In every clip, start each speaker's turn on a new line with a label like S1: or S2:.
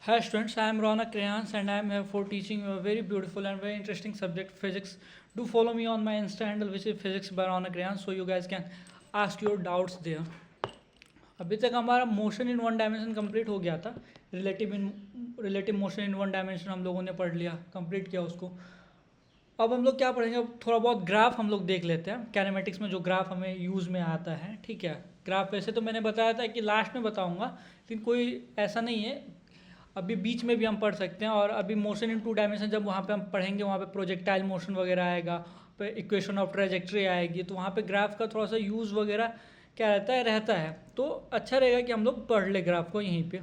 S1: Hi students, I am Ronak Rehans and I am here for teaching you a very beautiful and very interesting subject, physics. Do follow me on my Insta handle which is physics by Ronak Rehans so you guys can ask your doubts there. अभी तक हमारा motion in one dimension complete हो गया था। Relative motion in one dimension हम लोगों ने पढ़ लिया, कंप्लीट किया उसको। अब हम लोग क्या पढ़ेंगे, अब थोड़ा बहुत ग्राफ हम लोग देख लेते हैं। कैनेमेटिक्स में जो ग्राफ हमें यूज़ में आता है, ठीक है। ग्राफ वैसे तो मैंने बताया था कि लास्ट में बताऊंगा, लेकिन कोई ऐसा नहीं है, अभी बीच में भी हम पढ़ सकते हैं। और अभी मोशन इन टू डायमेंशन जब वहाँ पे हम पढ़ेंगे, वहाँ पे प्रोजेक्टाइल मोशन वगैरह आएगा, पे इक्वेशन ऑफ ट्रेजेक्ट्री आएगी, तो वहाँ पे ग्राफ का थोड़ा सा यूज़ वगैरह क्या रहता है। तो अच्छा रहेगा कि हम लोग पढ़ ले ग्राफ को यहीं पे,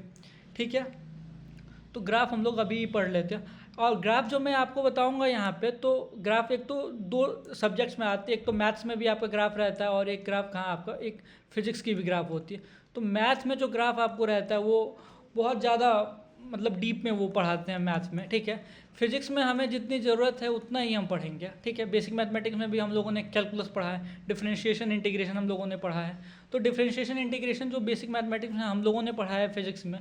S1: ठीक है। तो ग्राफ हम लोग अभी पढ़ लेते हैं। और ग्राफ जो मैं आपको बताऊंगा यहाँ पे, तो ग्राफ एक तो दो सब्जेक्ट्स में आती है, एक तो मैथ्स में भी आपका ग्राफ रहता है और एक ग्राफ कहाँ आपका एक फिजिक्स की भी ग्राफ होती है। तो मैथ में जो ग्राफ आपको रहता है वो बहुत ज़्यादा मतलब डीप में वो पढ़ाते हैं मैथ्स में, ठीक है। फिजिक्स में हमें जितनी ज़रूरत है उतना ही हम पढ़ेंगे, ठीक है। बेसिक मैथमेटिक्स में भी हम लोगों ने कैलकुलस पढ़ा है, डिफरेंशिएशन इंटीग्रेशन हम लोगों ने पढ़ा है। तो डिफरेंशिएशन इंटीग्रेशन जो बेसिक मैथमेटिक्स में हम लोगों ने पढ़ा है फिजिक्स में,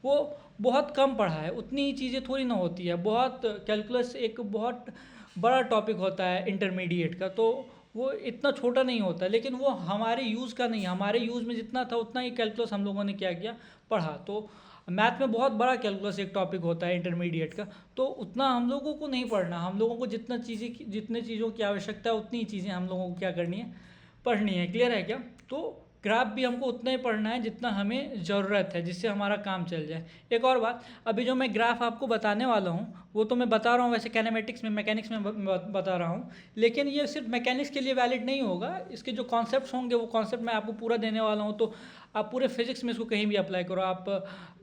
S1: वो बहुत कम पढ़ा है। उतनी ही चीज़ें थोड़ी ना होती है, बहुत कैलकुलस एक बहुत बड़ा टॉपिक होता है इंटरमीडिएट का, तो वो इतना छोटा नहीं होता। लेकिन वो हमारे यूज़ का नहीं, हमारे यूज़ में जितना था उतना ही कैलकुलस हम लोगों ने क्या किया, पढ़ा। तो मैथ में बहुत बड़ा कैलकुलस एक टॉपिक होता है इंटरमीडिएट का, तो उतना हम लोगों को नहीं पढ़ना। हम लोगों को जितने चीज़ों की आवश्यकता है उतनी चीज़ें हम लोगों को क्या करनी है, पढ़नी है। क्लियर है क्या? तो ग्राफ भी हमको उतना ही पढ़ना है जितना हमें ज़रूरत है, जिससे हमारा काम चल जाए। एक और बात, अभी जो मैं ग्राफ आपको बताने वाला हूँ वो तो मैं बता रहा हूँ वैसे कैनेमेटिक्स में, मैकेनिक्स में बता रहा हूँ, लेकिन ये सिर्फ मैकेनिक्स के लिए वैलिड नहीं होगा। इसके जो कॉन्सेप्ट्स होंगे वो कॉन्सेप्ट मैं आपको पूरा देने वाला हूँ, तो आप पूरे फिजिक्स में इसको कहीं भी अप्लाई करो। आप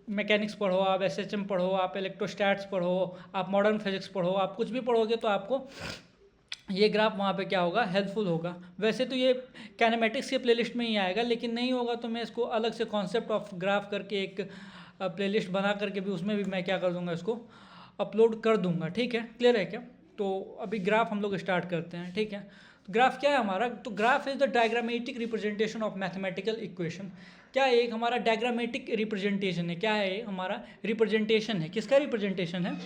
S1: मैकेनिक्स पढ़ो, आप एसएचएम पढ़ो, आप इलेक्ट्रोस्टैट्स पढ़ो, आप मॉडर्न फिजिक्स पढ़ो, आप कुछ भी पढ़ोगे तो आपको ये ग्राफ वहाँ पे क्या होगा, हेल्पफुल होगा। वैसे तो ये कैनेमेटिक्स के प्लेलिस्ट में ही आएगा, लेकिन नहीं होगा तो मैं इसको अलग से कॉन्सेप्ट ऑफ ग्राफ करके एक प्लेलिस्ट बना करके भी उसमें भी मैं क्या कर दूंगा, इसको अपलोड कर दूंगा, ठीक है। क्लियर है क्या? तो अभी ग्राफ हम लोग स्टार्ट करते हैं, ठीक है। तो ग्राफ क्या है हमारा, तो graph is the diagrammatic representation of mathematical equation. क्या है, एक हमारा डायग्रामेटिक रिप्रेजेंटेशन है। क्या है, हमारा रिप्रेजेंटेशन है। किसका रिप्रेजेंटेशन है?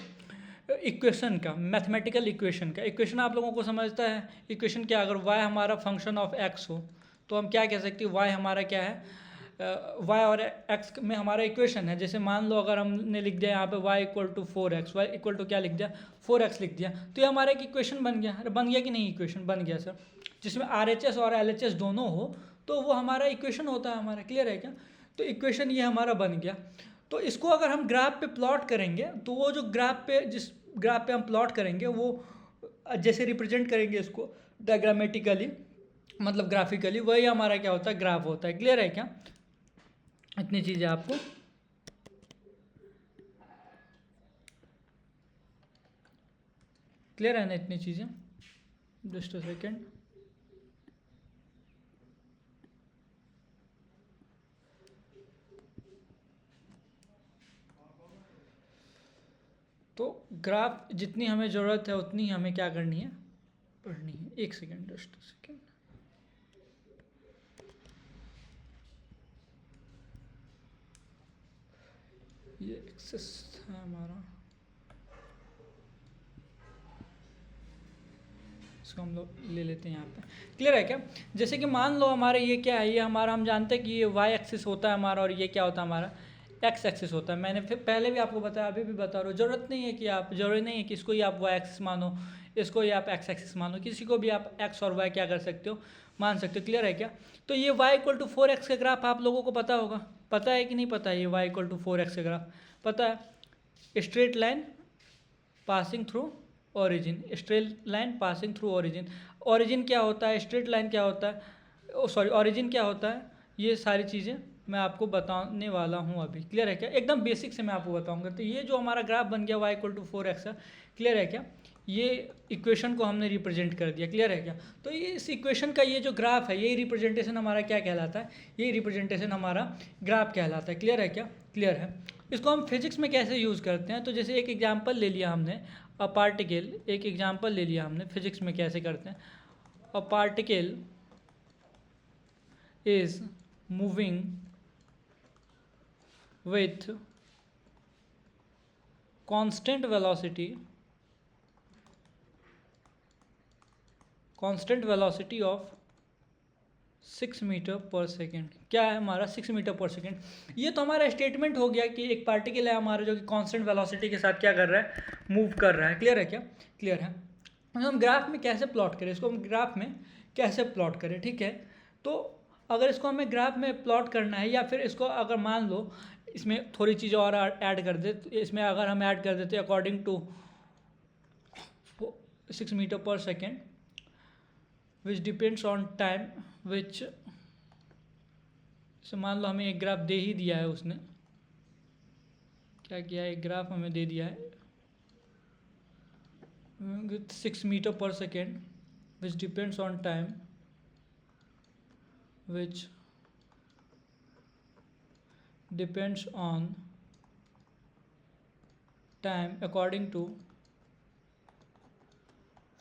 S1: इक्वेशन का, मैथमेटिकल इक्वेशन का। इक्वेशन आप लोगों को समझता है इक्वेशन क्या, अगर y हमारा फंक्शन ऑफ x हो तो हम क्या कह सकते हैं, y हमारा क्या है, y और x में हमारा इक्वेशन है। जैसे मान लो अगर हमने लिख दिया यहाँ पे y equal to 4x, y equal to क्या लिख दिया, 4x लिख दिया, तो ये हमारा एक इक्वेशन बन गया। अरे बन गया कि नहीं, इक्वेशन बन गया सर। जिसमें RHS और LHS दोनों हो तो वो हमारा इक्वेशन होता है हमारा। क्लियर है क्या? तो इक्वेशन ये हमारा बन गया। तो इसको अगर हम ग्राफ पे प्लॉट करेंगे तो वो जो जिस ग्राफ पे हम प्लॉट करेंगे वो जैसे रिप्रेजेंट करेंगे इसको डायग्रामेटिकली, मतलब ग्राफिकली, वही हमारा क्या होता है, ग्राफ होता है। क्लियर है क्या? इतनी चीज़ें आपको क्लियर है ना, इतनी चीज़ें? Just a second. तो ग्राफ जितनी हमें ज़रूरत है उतनी हमें क्या करनी है, पढ़नी है। एक सेकेंड, जस्ट अ सेकेंड। ये एक्सेस है हमारा, इसको हम लोग ले लेते हैं यहाँ पे। क्लियर है क्या? जैसे कि मान लो हमारे ये क्या है, ये हमारा, हम जानते हैं कि ये वाई एक्सिस होता है हमारा और ये क्या होता है हमारा, एक्स एक्सिस होता है। मैंने फिर पहले भी आपको बताया, अभी भी बता रहा हूँ। जरूरत नहीं है कि इसको ही आप वाई एक्सिस मानो, इसको ही आप एक्स एक्सिस मानो, किसी को भी आप एक्स और वाई क्या कर सकते हो, मान सकते हो। क्लियर है क्या? तो ये वाई इक्वल टू 4x का ग्राफ आप लोगों को पता होगा, पता है कि नहीं पता है? ये वाई इक्वल टू 4x का ग्राफ पता है। Straight line passing through origin, straight line passing through origin. Origin क्या होता है, स्ट्रेट लाइन क्या होता है, सॉरी ओरिजिन क्या होता है, ये सारी चीज़ें मैं आपको बताने वाला हूँ अभी। क्लियर है क्या? एकदम बेसिक से मैं आपको बताऊंगा। तो ये जो हमारा ग्राफ बन गया y इक्वल टू 4x का, क्लियर है क्या? ये इक्वेशन को हमने रिप्रेजेंट कर दिया। क्लियर है क्या? तो ये इस इक्वेशन का ये जो ग्राफ है, ये रिप्रेजेंटेशन हमारा क्या कहलाता है, ये रिप्रेजेंटेशन हमारा ग्राफ कहलाता है। क्लियर है क्या? क्लियर है। इसको हम फिजिक्स में कैसे यूज़ करते हैं, तो जैसे एक एग्जांपल ले लिया हमने, अ पार्टिकल, एक एग्जांपल ले लिया हमने फिजिक्स में कैसे करते हैं। A particle is moving with constant velocity of 6 metre per second. क्या है हमारा 6 मीटर पर सेकेंड। ये तो हमारा स्टेटमेंट हो गया कि एक पार्टिकल है हमारा जो कि कांस्टेंट वेलोसिटी के साथ क्या कर रहा है, मूव कर रहा है। क्लियर है क्या? क्लियर है। हम ग्राफ में कैसे प्लॉट करें इसको, हम ग्राफ में कैसे प्लॉट करें, ठीक है। तो अगर इसको हमें ग्राफ में प्लॉट करना है, या फिर इसको अगर मान लो इसमें थोड़ी चीज़ें और ऐड कर दे, तो इसमें अगर हम ऐड कर देते according to 6 metre per second which depends on time, which से मान लो हमें एक ग्राफ दे ही दिया है, उसने क्या किया है, एक ग्राफ हमें दे दिया है with 6 meter per second which depends on time, which depends on time according to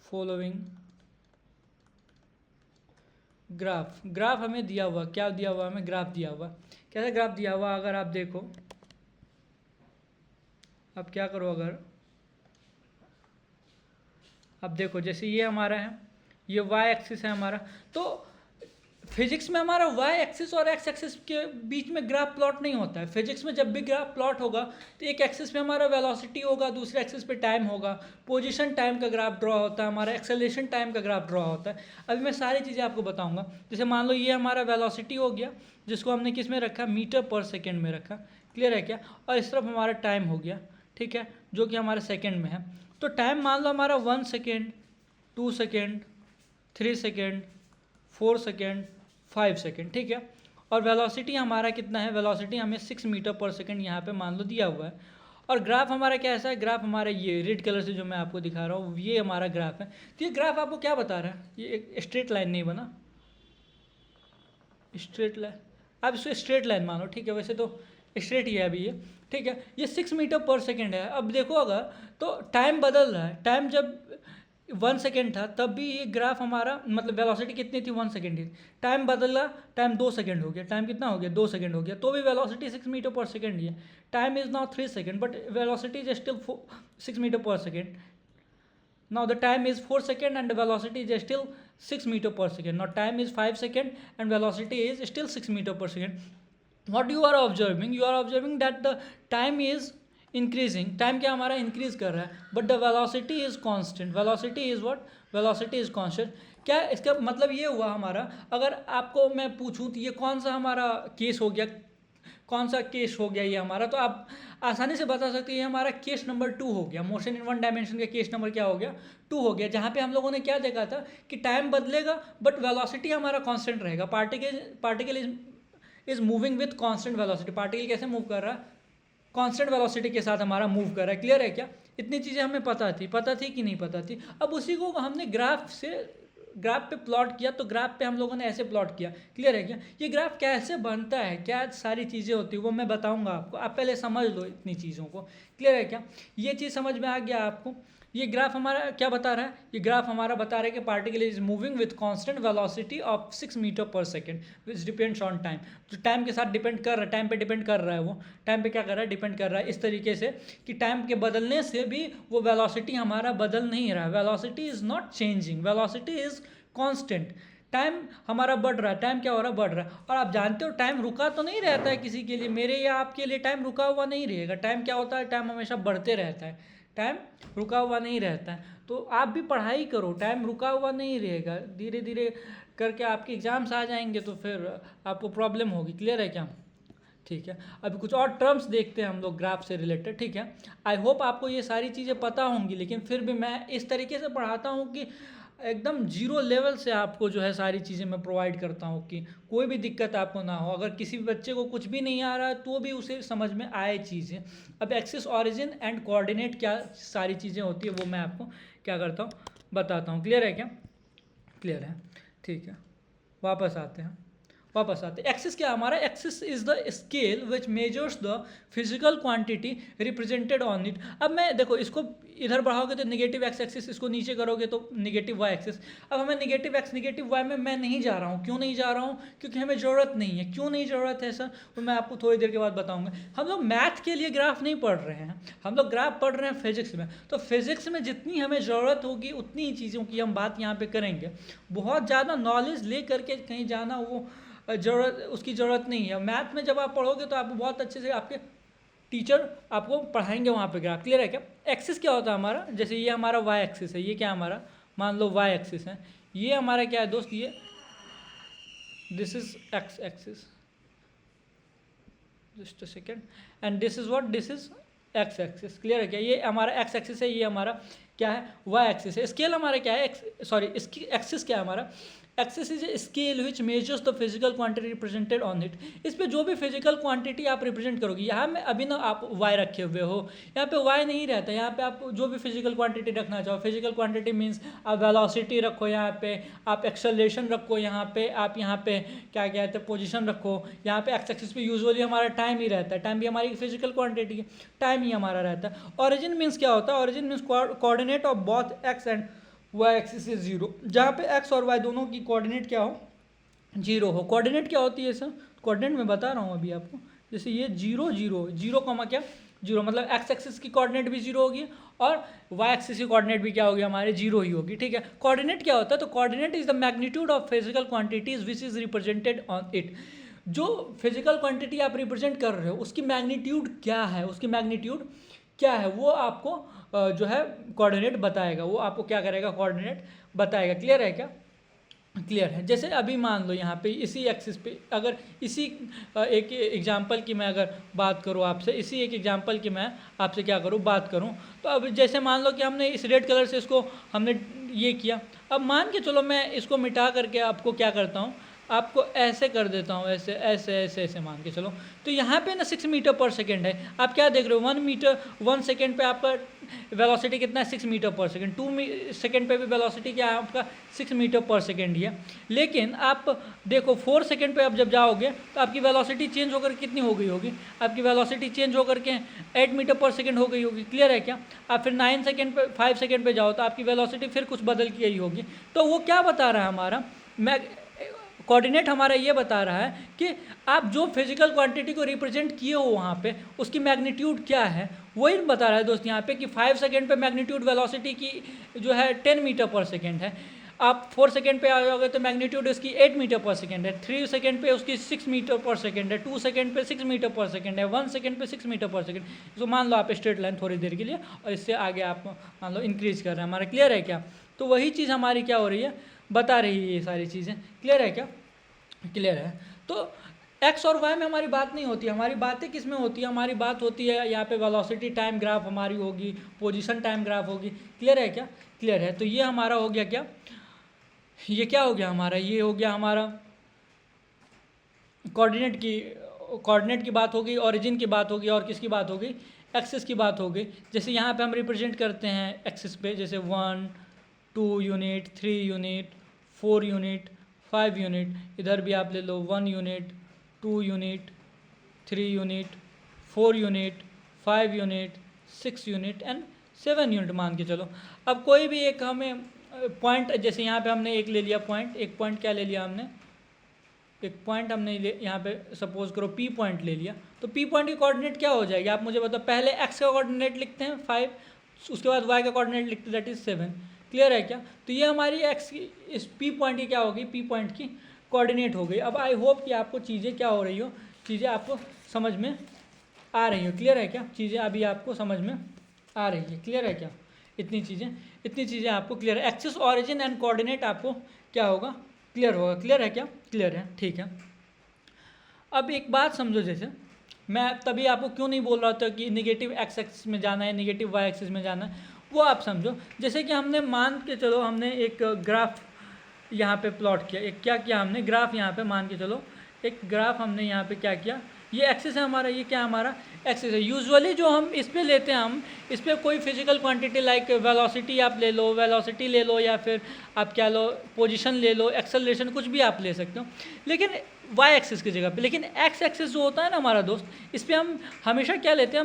S1: following graph हमें दिया हुआ, क्या दिया हुआ हमें, ग्राफ दिया हुआ। कैसा ग्राफ दिया हुआ, अगर आप देखो, आप क्या करो, अगर अब देखो जैसे ये हमारा है, ये वाई एक्सिस है हमारा, तो फिजिक्स में हमारा वाई एक्सिस और एक्स एक्सिस के बीच में ग्राफ प्लॉट नहीं होता है। फिजिक्स में जब भी ग्राफ प्लॉट होगा तो एक एक्सिस पे हमारा वेलोसिटी होगा, दूसरे एक्सिस पे टाइम होगा, पोजीशन टाइम का ग्राफ ड्रॉ होता है, हमारा एक्सेलरेशन टाइम का ग्राफ ड्रॉ होता है। अभी मैं सारी चीज़ें आपको बताऊँगा। जैसे मान लो ये हमारा वेलोसिटी हो गया, जिसको हमने किस में रखा, मीटर पर सेकेंड में रखा। क्लियर है क्या? और इस तरफ हमारा टाइम हो गया, ठीक है, जो कि हमारे सेकेंड में है। तो टाइम मान लो हमारा 1 second, 2 second, 3 second, 4 second, 5 second, ठीक है। और वेलोसिटी हमारा कितना है, वेलोसिटी हमें 6 मीटर पर सेकेंड यहाँ पे मान लो दिया हुआ है। और ग्राफ हमारा कैसा है, ग्राफ हमारा ये रेड कलर से जो मैं आपको दिखा रहा हूँ, ये हमारा ग्राफ है। तो ये ग्राफ आपको क्या बता रहा है, ये एक स्ट्रेट लाइन नहीं बना, स्ट्रेट लाइन, आप इसको स्ट्रेट लाइन मानो, ठीक है। वैसे तो स्ट्रेट ही है अभी ये, ठीक है। ये 6 मीटर पर सेकेंड है। अब देखो अगर तो टाइम बदल रहा है, टाइम जब 1 सेकेंड था तब भी ये ग्राफ हमारा, मतलब वेलोसिटी कितनी थी, 1 सेकेंड थी। टाइम बदला, टाइम 2 सेकेंड हो गया, टाइम कितना हो गया, 2 सेकेंड हो गया, तो भी वेलोसिटी 6 मीटर पर सेकेंड ही है। Time is now 3 second but velocity is still 6 metre per second. Now the time is 4 seconds and the velocity is still 6 meter per second. Now time is 5 seconds and velocity is still 6 meter per second. What you are observing? You are observing that the time is increasing. Time क्या हमारा increase कर रहा है, but the velocity is constant. Velocity is what? Velocity is constant. क्या इसका मतलब ये हुआ हमारा, अगर आपको मैं पूछूं तो ये कौन सा हमारा केस हो गया, कौन सा केस हो गया ये हमारा, तो आप आसानी से बता सकते हैं ये हमारा केस नंबर 2 हो गया। मोशन इन वन डायमेंशन का केस नंबर क्या हो गया, 2 हो गया, जहाँ पे हम लोगों ने क्या देखा था कि टाइम बदलेगा बट वेलोसिटी हमारा कांस्टेंट रहेगा। Particle is moving with constant velocity. Particle कैसे मूव कर रहा है, कांस्टेंट वेलोसिटी के साथ हमारा मूव कर रहा है। क्लियर है क्या? इतनी चीज़ें हमें पता थी कि नहीं पता थी। अब उसी को हमने ग्राफ पे प्लॉट किया, तो ग्राफ पे हम लोगों ने ऐसे प्लॉट किया। क्लियर है क्या? ये ग्राफ कैसे बनता है, क्या सारी चीज़ें होती है वो मैं बताऊंगा आपको, आप पहले समझ लो इतनी चीज़ों को। क्लियर है क्या? ये चीज़ समझ में आ गया आपको? ये ग्राफ हमारा क्या बता रहा है, ये ग्राफ हमारा बता रहा है कि particle is moving with constant velocity of 6 metre per second which depends on time. जो टाइम के साथ डिपेंड कर रहा है, टाइम पे डिपेंड कर रहा है, वो टाइम पे क्या कर रहा है, डिपेंड कर रहा है इस तरीके से कि टाइम के बदलने से भी वो वेलोसिटी हमारा बदल नहीं रहा है। Velocity is not changing, velocity is constant. Time हमारा बढ़ रहा है, टाइम क्या हो रहा है, बढ़ रहा है। और आप जानते हो टाइम रुका तो नहीं रहता है किसी के लिए, मेरे या आपके लिए टाइम रुका हुआ नहीं रहेगा। टाइम क्या होता है, टाइम हमेशा बढ़ते रहता है, टाइम रुका हुआ नहीं रहता है। तो आप भी पढ़ाई करो, टाइम रुका हुआ नहीं रहेगा, धीरे धीरे करके आपके एग्जाम्स आ जाएंगे तो फिर आपको प्रॉब्लम होगी। क्लियर है क्या? ठीक है। अभी कुछ और टर्म्स देखते हैं हम लोग ग्राफ से रिलेटेड, ठीक है। आई होप आपको ये सारी चीज़ें पता होंगी, लेकिन फिर भी मैं इस तरीके से पढ़ाता हूँ कि एकदम जीरो लेवल से आपको जो है सारी चीज़ें मैं प्रोवाइड करता हूँ कि कोई भी दिक्कत आपको ना हो। अगर किसी भी बच्चे को कुछ भी नहीं आ रहा है तो भी उसे समझ में आए चीज़ें। अब एक्सिस, ऑरिजिन एंड कोऑर्डिनेट क्या सारी चीज़ें होती है वो मैं आपको क्या करता हूँ, बताता हूँ। क्लियर है क्या? क्लियर है, ठीक है। वापस आते हैं, वापस आते हैं। एक्सिस क्या हमारा, axis is the scale which measures the physical quantity represented on it. अब मैं देखो इसको इधर बढ़ाओगे तो नेगेटिव एक्स एक्सिस, इसको नीचे करोगे तो नेगेटिव वाई एक्सिस। अब हमें नेगेटिव एक्स नेगेटिव वाई में मैं नहीं जा रहा हूँ, क्यों नहीं जा रहा हूँ, क्योंकि हमें ज़रूरत नहीं है। क्यों नहीं ज़रूरत है सर, तो मैं आपको थोड़ी देर के बाद बताऊँगा। हम लोग मैथ के लिए ग्राफ नहीं पढ़ रहे हैं, हम लोग ग्राफ पढ़ रहे हैं फिजिक्स में। तो फिजिक्स में जितनी हमें ज़रूरत होगी उतनी ही चीज़ों की हम बात यहाँ पे करेंगे। बहुत ज़्यादा नॉलेज ले करके कहीं जाना वो ज़रूरत, उसकी ज़रूरत नहीं है। मैथ में जब आप पढ़ोगे तो आपको बहुत अच्छे से आपके टीचर आपको पढ़ाएंगे वहाँ पे ग्राफ। क्लियर है क्या। एक्सिस क्या होता है हमारा, जैसे ये हमारा वाई एक्सिस है, ये क्या हमारा, मान लो वाई एक्सिस है, ये हमारा क्या है दोस्त, ये this is x axis, just a second, and this is what, this is x axis. Clear है क्या। ये हमारा एक्स एक्सिस है, ये हमारा क्या है, वाई एक्सिस है। स्केल हमारा क्या है, सॉरी इसकी एक्सिस क्या है हमारा, axis is a scale which measures the physical quantity represented on it. इस पे जो भी फिजिकल क्वांटिटी आप रिप्रेजेंट करोगे, यहाँ में अभी ना आप वाई रखे हुए हो, यहाँ पे वाई नहीं रहता, यहाँ पे आप जो भी फिजिकल क्वांटिटी रखना चाहो, फिजिकल क्वांटिटी मीन्स आप वेलोसिटी रखो, यहाँ पे आप एक्सेलरेशन रखो, यहाँ पे आप यहाँ पे क्या कहते हैं पोजीशन रखो, यहाँ पे एक्स एक्सिस पे यूजुअली हमारा टाइम ही रहता है, टाइम भी हमारी फिजिकल क्वांटिटी है, टाइम ही हमारा रहता है। ऑरिजिन मीन्स क्या होता है, origin means coordinate of both x and y axis is zero, जहाँ पे एक्स और वाई दोनों की कोऑर्डिनेट क्या हो, जीरो हो। कोऑर्डिनेट क्या होती है सर, कोऑर्डिनेट मैं बता रहा हूँ अभी आपको, जैसे ये जीरो जीरो जीरो कॉमा क्या, जीरो, मतलब एक्स एक्सिस की कोऑर्डिनेट भी जीरो होगी और वाई एक्सिस की कोऑर्डिनेट भी क्या होगी, हमारे जीरो ही होगी। ठीक है। कोऑर्डिनेट क्या होता है, तो coordinate is the magnitude of physical quantities which is represented on it. जो फिजिकल क्वांटिटी आप रिप्रेजेंट कर रहे हो उसकी मैग्नीट्यूड क्या है, उसकी मैग्नीट्यूड क्या है, वो आपको जो है कोऑर्डिनेट बताएगा, वो आपको क्या करेगा, कोऑर्डिनेट बताएगा। क्लियर है क्या, क्लियर है। जैसे अभी मान लो यहाँ पे इसी एक्सिस पे, अगर इसी एक एग्जांपल की मैं अगर बात करूँ आपसे, इसी एक एग्जांपल की मैं आपसे क्या करूँ, बात करूँ, तो अब जैसे मान लो कि हमने इस रेड कलर से इसको हमने ये किया, अब मान के चलो मैं इसको मिटा करके आपको क्या करता हूँ, आपको ऐसे कर देता हूँ, ऐसे ऐसे ऐसे ऐसे मान के चलो, तो यहाँ पे ना 6 मीटर पर सेकेंड है। आप क्या देख रहे हो, 1 मीटर 1 सेकेंड पे आपका वेलोसिटी कितना है, 6 मीटर पर सेकेंड। 2 सेकेंड पे भी वेलोसिटी क्या है आपका, 6 मीटर पर सेकेंड ही है। लेकिन आप देखो 4 सेकेंड पे आप जब जाओगे तो आपकी वेलोसिटी चेंज होकर कितनी हो गई होगी, आपकी वेलोसिटी चेंज होकर के 8 मीटर पर सेकेंड हो गई होगी। क्लियर है क्या। आप फिर 9 सेकेंड पे 5 सेकेंड पे जाओ तो आपकी वेलोसिटी फिर कुछ बदल की गई होगी। तो वो क्या बता रहा है हमारा, मैं कोऑर्डिनेट हमारा ये बता रहा है कि आप जो फिजिकल क्वांटिटी को रिप्रेजेंट किए हो वहाँ पे उसकी मैग्नीट्यूड क्या है, वही बता रहा है दोस्त यहाँ पे कि 5 सेकेंड पे मैग्नीट्यूड वेलोसिटी की जो है 10 मीटर पर सेकेंड है। आप 4 सेकेंड पे आ जाओगे तो मैग्नीट्यूड उसकी 8 मीटर पर सेकेंड है। 3 सेकेंड पे उसकी 6 मीटर पर सेकेंड है। 2 सेकेंड पे 6 मीटर पर सेकेंड है। 1 सेकेंड पे 6 मीटर पर सेकेंड। तो मान लो आप स्ट्रेट लाइन थोड़ी देर के लिए और इससे आगे आप मान लो इंक्रीज कर रहे हैं, हमारा क्लियर है क्या। तो वही चीज़ हमारी क्या हो रही है, बता रही है ये सारी चीज़ें। क्लियर है क्या, क्लियर है। तो एक्स और वाई में हमारी बात नहीं होती, हमारी बातें किस में होती है, हमारी बात होती है यहाँ पे वेलोसिटी टाइम ग्राफ हमारी होगी, पोजीशन टाइम ग्राफ होगी। क्लियर है क्या, क्लियर है। तो ये हमारा हो गया क्या, ये क्या हो गया हमारा, ये हो गया हमारा कोऑर्डिनेट की बात होगी, ओरिजिन की बात होगी और किसकी बात होगी, एक्सिस की बात होगी। जैसे यहाँ पे हम रिप्रेजेंट करते हैं एक्सिस पे, जैसे 1 2 यूनिट, 3 यूनिट, 4 यूनिट, 5 यूनिट, इधर भी आप ले लो 1 unit, 2 unit, 3 unit, 4 unit, 5 unit, 6 unit and 7 unit मान के चलो। अब कोई भी एक हमें पॉइंट, जैसे यहाँ पे हमने एक ले लिया पॉइंट, एक पॉइंट क्या ले लिया हमने, एक पॉइंट हमने यहाँ पे सपोज करो पी पॉइंट ले लिया, तो पी पॉइंट की कोऑर्डिनेट क्या हो जाएगी आप मुझे बताओ। पहले एक्स का कोऑर्डिनेट लिखते हैं 5, उसके बाद वाई का कोऑर्डिनेट लिखते हैं दैट इज 7। क्लियर है क्या। तो ये हमारी एक्स की इस पी पॉइंट की क्या होगी, पी पॉइंट की कोऑर्डिनेट हो गई। अब आई होप कि आपको चीज़ें क्या हो रही हो, चीज़ें आपको समझ में आ रही हो। क्लियर है क्या, चीज़ें अभी आपको समझ में आ रही है। क्लियर है क्या, इतनी चीज़ें आपको क्लियर है। एक्सिस, ऑरिजिन एंड कोऑर्डिनेट आपको क्या होगा, क्लियर होगा। क्लियर है क्या, क्लियर है, ठीक है। अब एक बात समझो, जैसे मैं तभी आपको क्यों नहीं बोल रहा था कि नेगेटिव एक्स एक्सिस में जाना है, नेगेटिव वाई एक्सिस में जाना है, वो आप समझो। जैसे कि हमने मान के चलो हमने एक ग्राफ यहाँ पे प्लॉट किया, एक क्या किया हमने ग्राफ यहाँ पे मान के चलो एक ग्राफ हमने यहाँ पे क्या किया, ये एक्सिस है हमारा, ये क्या हमारा एक्सिस है। यूजुअली जो हम इस पे लेते हैं, हम इस पे कोई फिजिकल क्वांटिटी लाइक वेलोसिटी आप ले लो, या फिर आप क्या लो पोजीशन ले लो, एक्सेलरेशन कुछ भी आप ले सकते हो। लेकिन वाई एक्सिस की जगह पे, लेकिन एक्स एक्सिस जो होता है ना हमारा दोस्त, इस पर हम हमेशा क्या लेते हैं,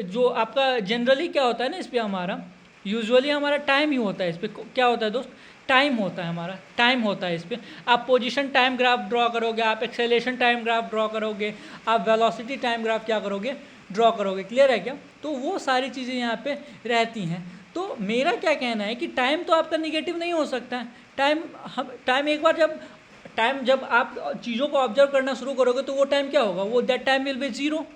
S1: जो आपका जनरली क्या होता है ना, इस पर हमारा यूजुअली हमारा टाइम ही होता है। इस पर क्या होता है दोस्त, टाइम होता है, हमारा टाइम होता है इस पर। आप पोजीशन टाइम ग्राफ ड्रॉ करोगे, आप एक्सेलेरेशन टाइम ग्राफ ड्रॉ करोगे, आप वेलोसिटी टाइम ग्राफ क्या करोगे, ड्रॉ करोगे। क्लियर है क्या? तो वो सारी चीज़ें यहाँ पे रहती हैं। तो मेरा क्या कहना है कि टाइम तो आपका निगेटिव नहीं हो सकता है। टाइम एक बार जब आप चीज़ों को ऑब्जर्व करना शुरू करोगे तो वो टाइम क्या होगा, वो that time will be zero.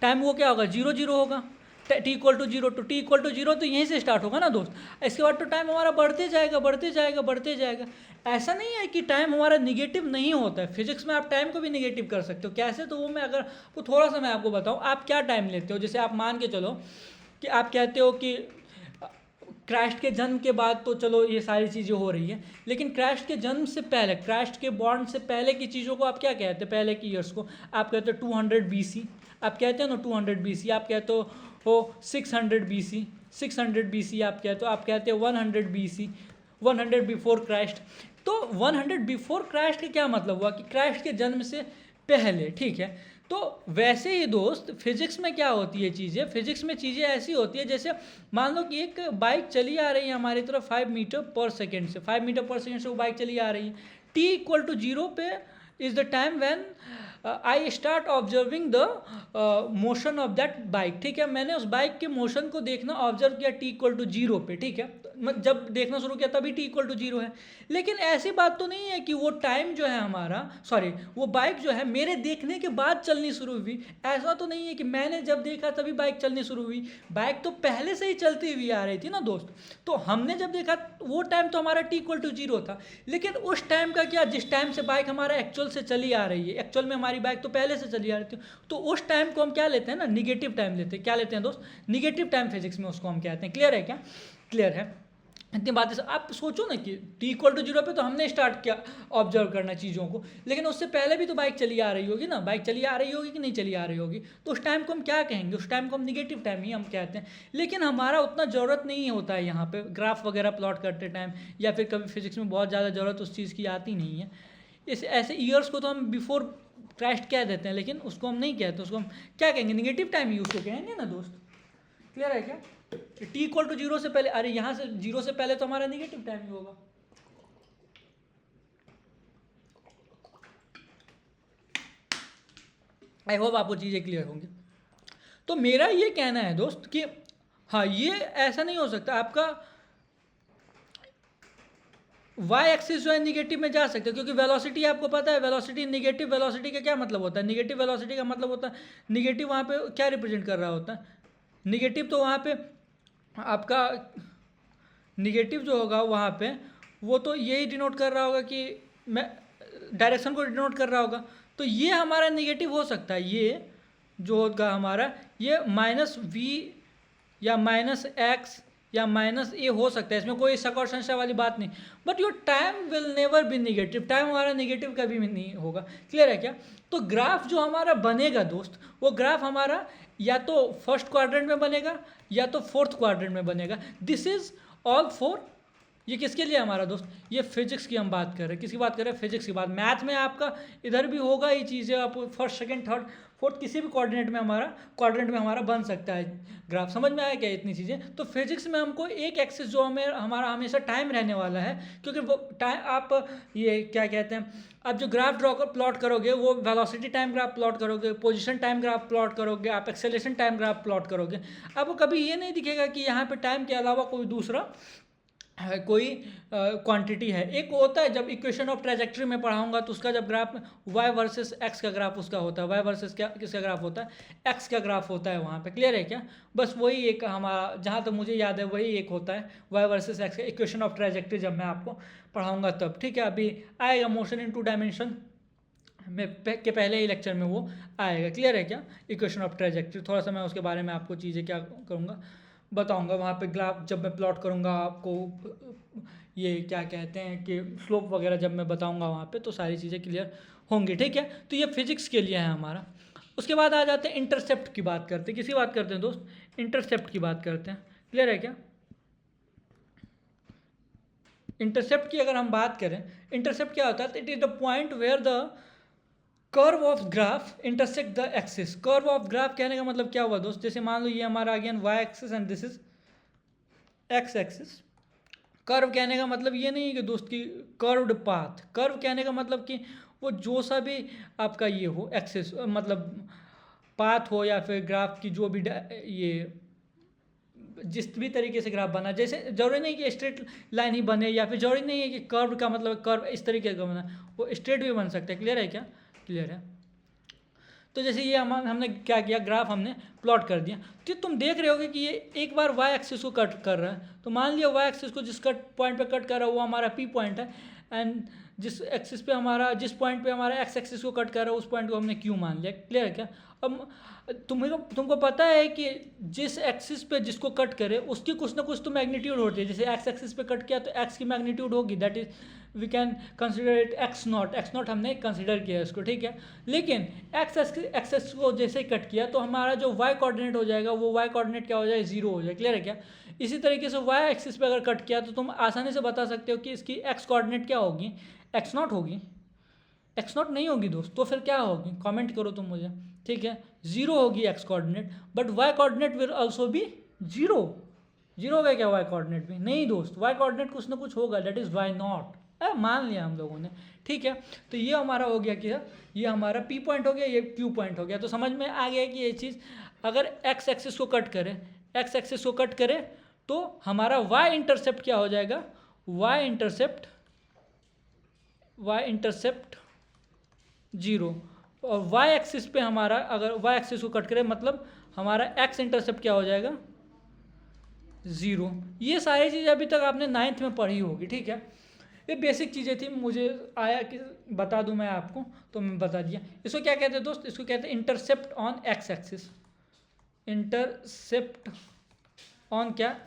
S1: Time वो क्या होगा, जीरो जीरो होगा। टी इक्वल टू जीरो, तो टी इक्वल टू जीरो तो यहीं से स्टार्ट होगा ना दोस्त। इसके बाद तो टाइम हमारा बढ़ते जाएगा बढ़ते जाएगा बढ़ते जाएगा। ऐसा नहीं है कि टाइम हमारा निगेटिव नहीं होता है। फिजिक्स में आप टाइम को भी निगेटिव कर सकते हो। कैसे, तो वो मैं अगर वो थोड़ा सा मैं आपको बताऊँ। आप क्या टाइम लेते हो, जैसे आप मान के चलो कि आप कहते हो कि क्राइस्ट के जन्म के बाद तो चलो ये सारी चीज़ें हो रही है, लेकिन क्राइस्ट के जन्म से पहले, क्राइस्ट के बॉर्न से पहले की चीज़ों को आप क्या कहते हैं, पहले की ईयर्स को आप कहते हो 200 BC। आप कहते हो ना 200 BC, आप कहते हो 600 BC, 600 BC आप कहते हो 100 BC, 100 बिफोर क्राइस्ट। तो 100 बिफोर क्राइस्ट का क्या मतलब हुआ कि क्राइस्ट के जन्म से पहले, ठीक है। तो वैसे ही दोस्त फिजिक्स में क्या होती है चीज़ें, फिजिक्स में चीज़ें ऐसी होती है जैसे मान लो कि एक बाइक चली आ रही है हमारी तरफ 5 मीटर पर सेकेंड से, 5 मीटर पर सेकेंड से वो बाइक चली आ रही है। t इक्वल टू जीरो पे is the time when I start observing the motion of that bike, ठीक है। मैंने उस बाइक के मोशन को देखना ऑब्जर्व किया t इक्वल टू जीरो पे, ठीक है। जब देखना शुरू किया तभी t इक्वल टू जीरो है। लेकिन ऐसी बात तो नहीं है कि वो टाइम जो है हमारा, सॉरी वो बाइक जो है मेरे देखने के बाद चलनी शुरू हुई। ऐसा तो नहीं है कि मैंने जब देखा तभी बाइक चलनी शुरू हुई। बाइक तो पहले से ही चलती हुई आ रही थी ना दोस्त। तो हमने जब देखा वो टाइम तो हमारा t इक्वल टू जीरो था। लेकिन उस टाइम का क्या, जिस टाइम से बाइक हमारा एक्चुअल से चली आ रही है, एक्चुअल में हमारी बाइक तो पहले से चली आ रही थी, तो उस टाइम को हम क्या लेते हैं ना, निगेटिव टाइम लेते हैं। क्या लेते हैं दोस्त, निगेटिव टाइम फिजिक्स में उसको हम कहते हैं। क्लियर है क्या? क्लियर है। इतनी बातें आप सोचो ना कि t इक्वल टू जीरो पे तो हमने स्टार्ट किया ऑब्जर्व करना चीज़ों को, लेकिन उससे पहले भी तो बाइक चली आ रही होगी ना, बाइक चली आ रही होगी कि नहीं चली आ रही होगी। तो उस टाइम को हम क्या कहेंगे, उस टाइम को हम निगेटिव टाइम ही हम कहते हैं। लेकिन हमारा उतना ज़रूरत नहीं होता है यहाँ पे ग्राफ वगैरह प्लॉट करते टाइम, या फिर कभी फिजिक्स में बहुत ज़्यादा ज़रूरत उस चीज़ की आती नहीं है। इस ऐसे ईयर्स को तो हम बिफोर क्राइस्ट कह देते हैं, लेकिन उसको हम नहीं कहते, उसको हम क्या कहेंगे, निगेटिव टाइम ही उसको कहेंगे ना दोस्त। क्लियर है क्या? t इक्वल टू जीरो से पहले, अरे यहाँ से जीरो से पहले तो हमारा निगेटिव टाइम ही होगा। आई होप आपको चीज़ें क्लियर होंगी। तो मेरा ये कहना है दोस्त कि हाँ, ये ऐसा नहीं हो सकता आपका y एक्सिस जो है निगेटिव में जा सकते हैं, क्योंकि वेलोसिटी आपको पता है, वेलोसिटी निगेटिव वेलोसिटी का क्या मतलब होता है, निगेटिव वेलोसिटी का मतलब होता है, निगेटिव वहाँ पे क्या रिप्रेजेंट कर रहा होता है, निगेटिव तो वहाँ पे आपका निगेटिव जो होगा वहाँ पे वो तो यही डिनोट कर रहा होगा कि मैं डायरेक्शन को डिनोट कर रहा होगा। तो ये हमारा निगेटिव हो सकता है, ये जो होगा हमारा ये -v या -x या -a हो सकता है, इसमें कोई शक और संशय वाली बात नहीं। But your time will never be negative, time हमारा निगेटिव कभी भी नहीं होगा। क्लियर है क्या? तो ग्राफ जो हमारा बनेगा दोस्त, वो ग्राफ हमारा या तो फर्स्ट क्वाड्रेंट में बनेगा या तो फोर्थ क्वाड्रेंट में बनेगा। दिस इज ऑल फॉर, ये किसके लिए हमारा दोस्त, ये फिजिक्स की हम बात कर रहे हैं। किसकी बात कर रहे हैं? फिजिक्स की बात। मैथ में आपका इधर भी होगा ये चीज़ें, आप फर्स्ट सेकंड थर्ड फोर्थ किसी भी क्वाड्रेंट में हमारा बन सकता है ग्राफ। समझ में आया क्या इतनी चीज़ें? तो फिजिक्स में हमको एक एक्सिस जो हमारा हमेशा टाइम रहने वाला है, क्योंकि वो टाइम आप ये क्या कहते हैं, आप जो ग्राफ प्लॉट करोगे वो वेलोसिटी टाइम ग्राफ प्लॉट करोगे, पोजीशन टाइम ग्राफ प्लॉट करोगे, आप एक्सेलरेशन टाइम ग्राफ प्लॉट करोगे। आपको कभी ये नहीं दिखेगा कि यहाँ पे टाइम के अलावा कोई दूसरा कोई क्वांटिटी है। एक होता है जब इक्वेशन ऑफ ट्रेजेक्ट्री में पढ़ाऊंगा तो उसका जब ग्राफ y वर्सेस x का ग्राफ उसका होता है, y वर्सेस क्या किसका ग्राफ होता है, x का ग्राफ होता है वहाँ पे। क्लियर है क्या? बस वही एक हमारा, जहाँ तक मुझे याद है वही एक होता है y वर्सेस x का इक्वेशन ऑफ ट्रेजेक्ट्री, जब मैं आपको पढ़ाऊँगा तब। ठीक है, अभी आएगा मोशन इन 2 डायमेंशन में के पहले ही लेक्चर में वो आएगा। क्लियर है क्या? इक्वेशन ऑफ ट्रेजेक्ट्री, थोड़ा सा मैं उसके बारे में आपको चीज़ें क्या करूँगा बताऊंगा वहाँ पे। ग्राफ जब मैं प्लॉट करूँगा आपको, ये क्या कहते हैं कि स्लोप वगैरह जब मैं बताऊंगा वहाँ पे, तो सारी चीज़ें क्लियर होंगी। ठीक है, तो ये फिजिक्स के लिए है हमारा। उसके बाद आ जाते हैं इंटरसेप्ट की बात करते हैं। किसी बात करते हैं दोस्त? इंटरसेप्ट की बात करते हैं। क्लियर है क्या? इंटरसेप्ट की अगर हम बात करें, इंटरसेप्ट क्या होता है? It is the point where the curve of graph intersect the axis. Curve of graph कहने का मतलब क्या हुआ दोस्त? जैसे मान लो ये हमारा again Y axis and this is x axis. Curve कहने का मतलब ये नहीं है कि दोस्त की कर्व्ड पाथ। कर्व कहने का मतलब कि वो जो सा भी आपका ये हो एक्सिस, मतलब पाथ हो या फिर ग्राफ की जो भी ये जिस भी तरीके से ग्राफ बना, जैसे जरूरी नहीं कि स्ट्रेट लाइन ही बने, या फिर जरूरी नहीं है कि कर्व का मतलब कर्व इस तरीके का बना, वो स्ट्रेट भी बन सकता है। क्लियर है क्या? क्लियर है। तो जैसे ये हमने क्या किया, ग्राफ हमने प्लॉट कर दिया। तो तुम देख रहे होगे कि ये एक बार वाई एक्सिस को कट कर रहा है। तो मान लिया वाई एक्सिस को जिस कट पॉइंट पे कट कर रहा है वो हमारा पी पॉइंट है, एंड जिस एक्सिस पे हमारा, जिस पॉइंट पे हमारा एक्स एक्सिस को कट कर रहा है उस पॉइंट को हमने क्यू मान लिया। क्लियर है क्या? अब तुमको पता है कि जिस एक्सिस पे जिसको कट करे उसकी कुछ ना कुछ तो मैग्नीट्यूड होती है। जैसे एक्स एक्सिस पे कट किया तो एक्स की मैग्नीट्यूड होगी, that is we can consider it x naught हमने कंसिडर किया इसको, ठीक है। लेकिन एक्स एक्सिस को जैसे ही कट किया तो हमारा जो वाई कोऑर्डिनेट हो जाएगा वो वाई कोऑर्डिनेट क्या हो जाएगा? जीरो हो जाएगा। क्लियर है क्या? इसी तरीके से वाई एक्सिस पे अगर कट किया तो तुम आसानी से बता सकते हो कि इसकी एक्स कोऑर्डिनेट क्या होगी? एक्स नॉट होगी। एक्स नॉट नहीं होगी दोस्त, तो फिर क्या होगी? कमेंट करो तुम मुझे, ठीक है। जीरो होगी x coordinate, but why coordinate will also be zero. Zero होगा क्या वाई कोऑर्डिनेट भी? नहीं दोस्त, वाई कोऑर्डिनेट कुछ ना कुछ होगा, दैट इज वाई नॉट। मान लिया हम लोगों ने, ठीक है। तो ये हमारा हो गया क्या? ये हमारा पी पॉइंट हो गया, ये क्यू पॉइंट हो गया। तो समझ में आ गया कि ये चीज़ अगर एक्स एक्सिस को कट करे, एक्स एक्सिस को कट करे तो हमारा वाई इंटरसेप्ट क्या हो जाएगा? Y intercept zero. और वाई एक्सिस पे हमारा, अगर वाई एक्सिस को कट करे मतलब हमारा एक्स इंटरसेप्ट क्या हो जाएगा? ज़ीरो। ये सारी चीज़ें अभी तक आपने 9th में पढ़ी होगी, ठीक है। ये बेसिक चीज़ें थी, मुझे आया कि बता दूं मैं आपको, तो मैं बता दिया। इसको क्या कहते हैं दोस्त? इसको कहते हैं intercept on x axis. Intercept on क्या?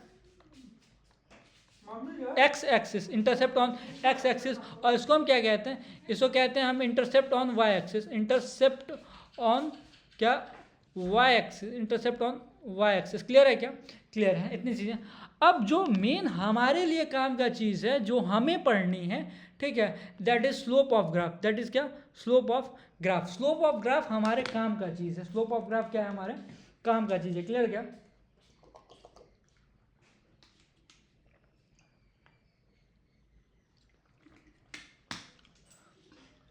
S1: X axis. Intercept on x axis. और इसको हम क्या कहते हैं? इसको कहते हैं हम intercept on y axis. Intercept on क्या? Y axis. Intercept on y axis. Clear है क्या? क्लियर है। इतनी चीज़ें। अब जो मेन हमारे लिए काम का चीज़ है जो हमें पढ़नी है, ठीक है, that is slope of graph. That is क्या? Slope of graph. Slope of graph हमारे काम का चीज़ है। स्लोप ऑफ ग्राफ क्या है? हमारे काम का चीज़ है। क्लियर क्या?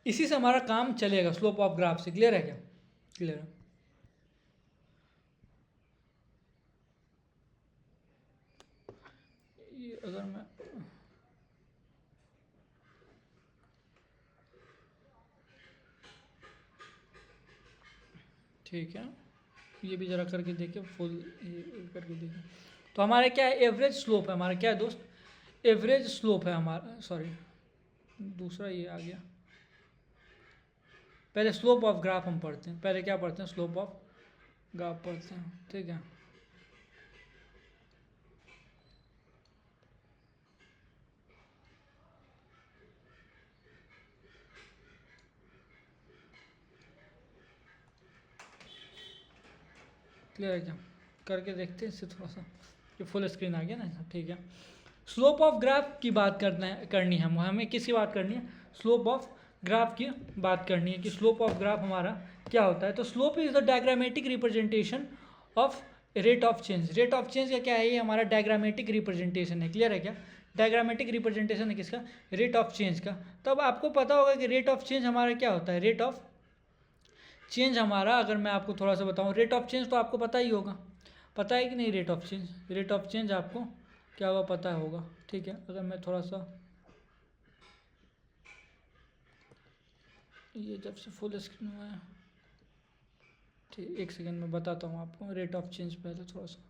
S1: इसी से हमारा काम चलेगा, स्लोप ऑफ ग्राफ से। क्लियर है क्या? क्लियर है। ये अगर मैं ठीक है, ये भी जरा करके देखें, फुल ये करके देखें। तो हमारे क्या है? एवरेज स्लोप है हमारा। क्या है दोस्त? एवरेज स्लोप है हमारा। सॉरी, दूसरा ये आ गया। पहले स्लोप ऑफ ग्राफ हम पढ़ते हैं। पहले क्या पढ़ते हैं? स्लोप ऑफ ग्राफ पढ़ते हैं, ठीक है। क्लियर है क्या? करके देखते हैं इससे थोड़ा सा। ये फुल स्क्रीन आ गया ना, ठीक है। स्लोप ऑफ ग्राफ की बात करनी है हमें। किसकी बात करनी है? स्लोप ऑफ ग्राफ की बात करनी है कि स्लोप ऑफ ग्राफ हमारा क्या होता है। तो slope is the diagrammatic representation of rate of change. Rate of change का क्या है? ये हमारा डायग्रामेटिक रिप्रेजेंटेशन है। क्लियर है क्या? डायग्रामेटिक रिप्रेजेंटेशन है किसका? रेट ऑफ चेंज का। तो अब आपको पता होगा कि रेट ऑफ चेंज हमारा क्या होता है? रेट ऑफ चेंज हमारा, अगर मैं आपको थोड़ा सा बताऊं, रेट ऑफ चेंज तो आपको पता ही होगा। पता है कि नहीं? Rate of change, rate of change आपको क्या हुआ पता होगा, ठीक है। अगर मैं थोड़ा सा ये जब से फुल स्क्रीन हुआ है, ठीक, एक सेकंड में बताता हूँ आपको रेट ऑफ चेंज। पहले थोड़ा सा,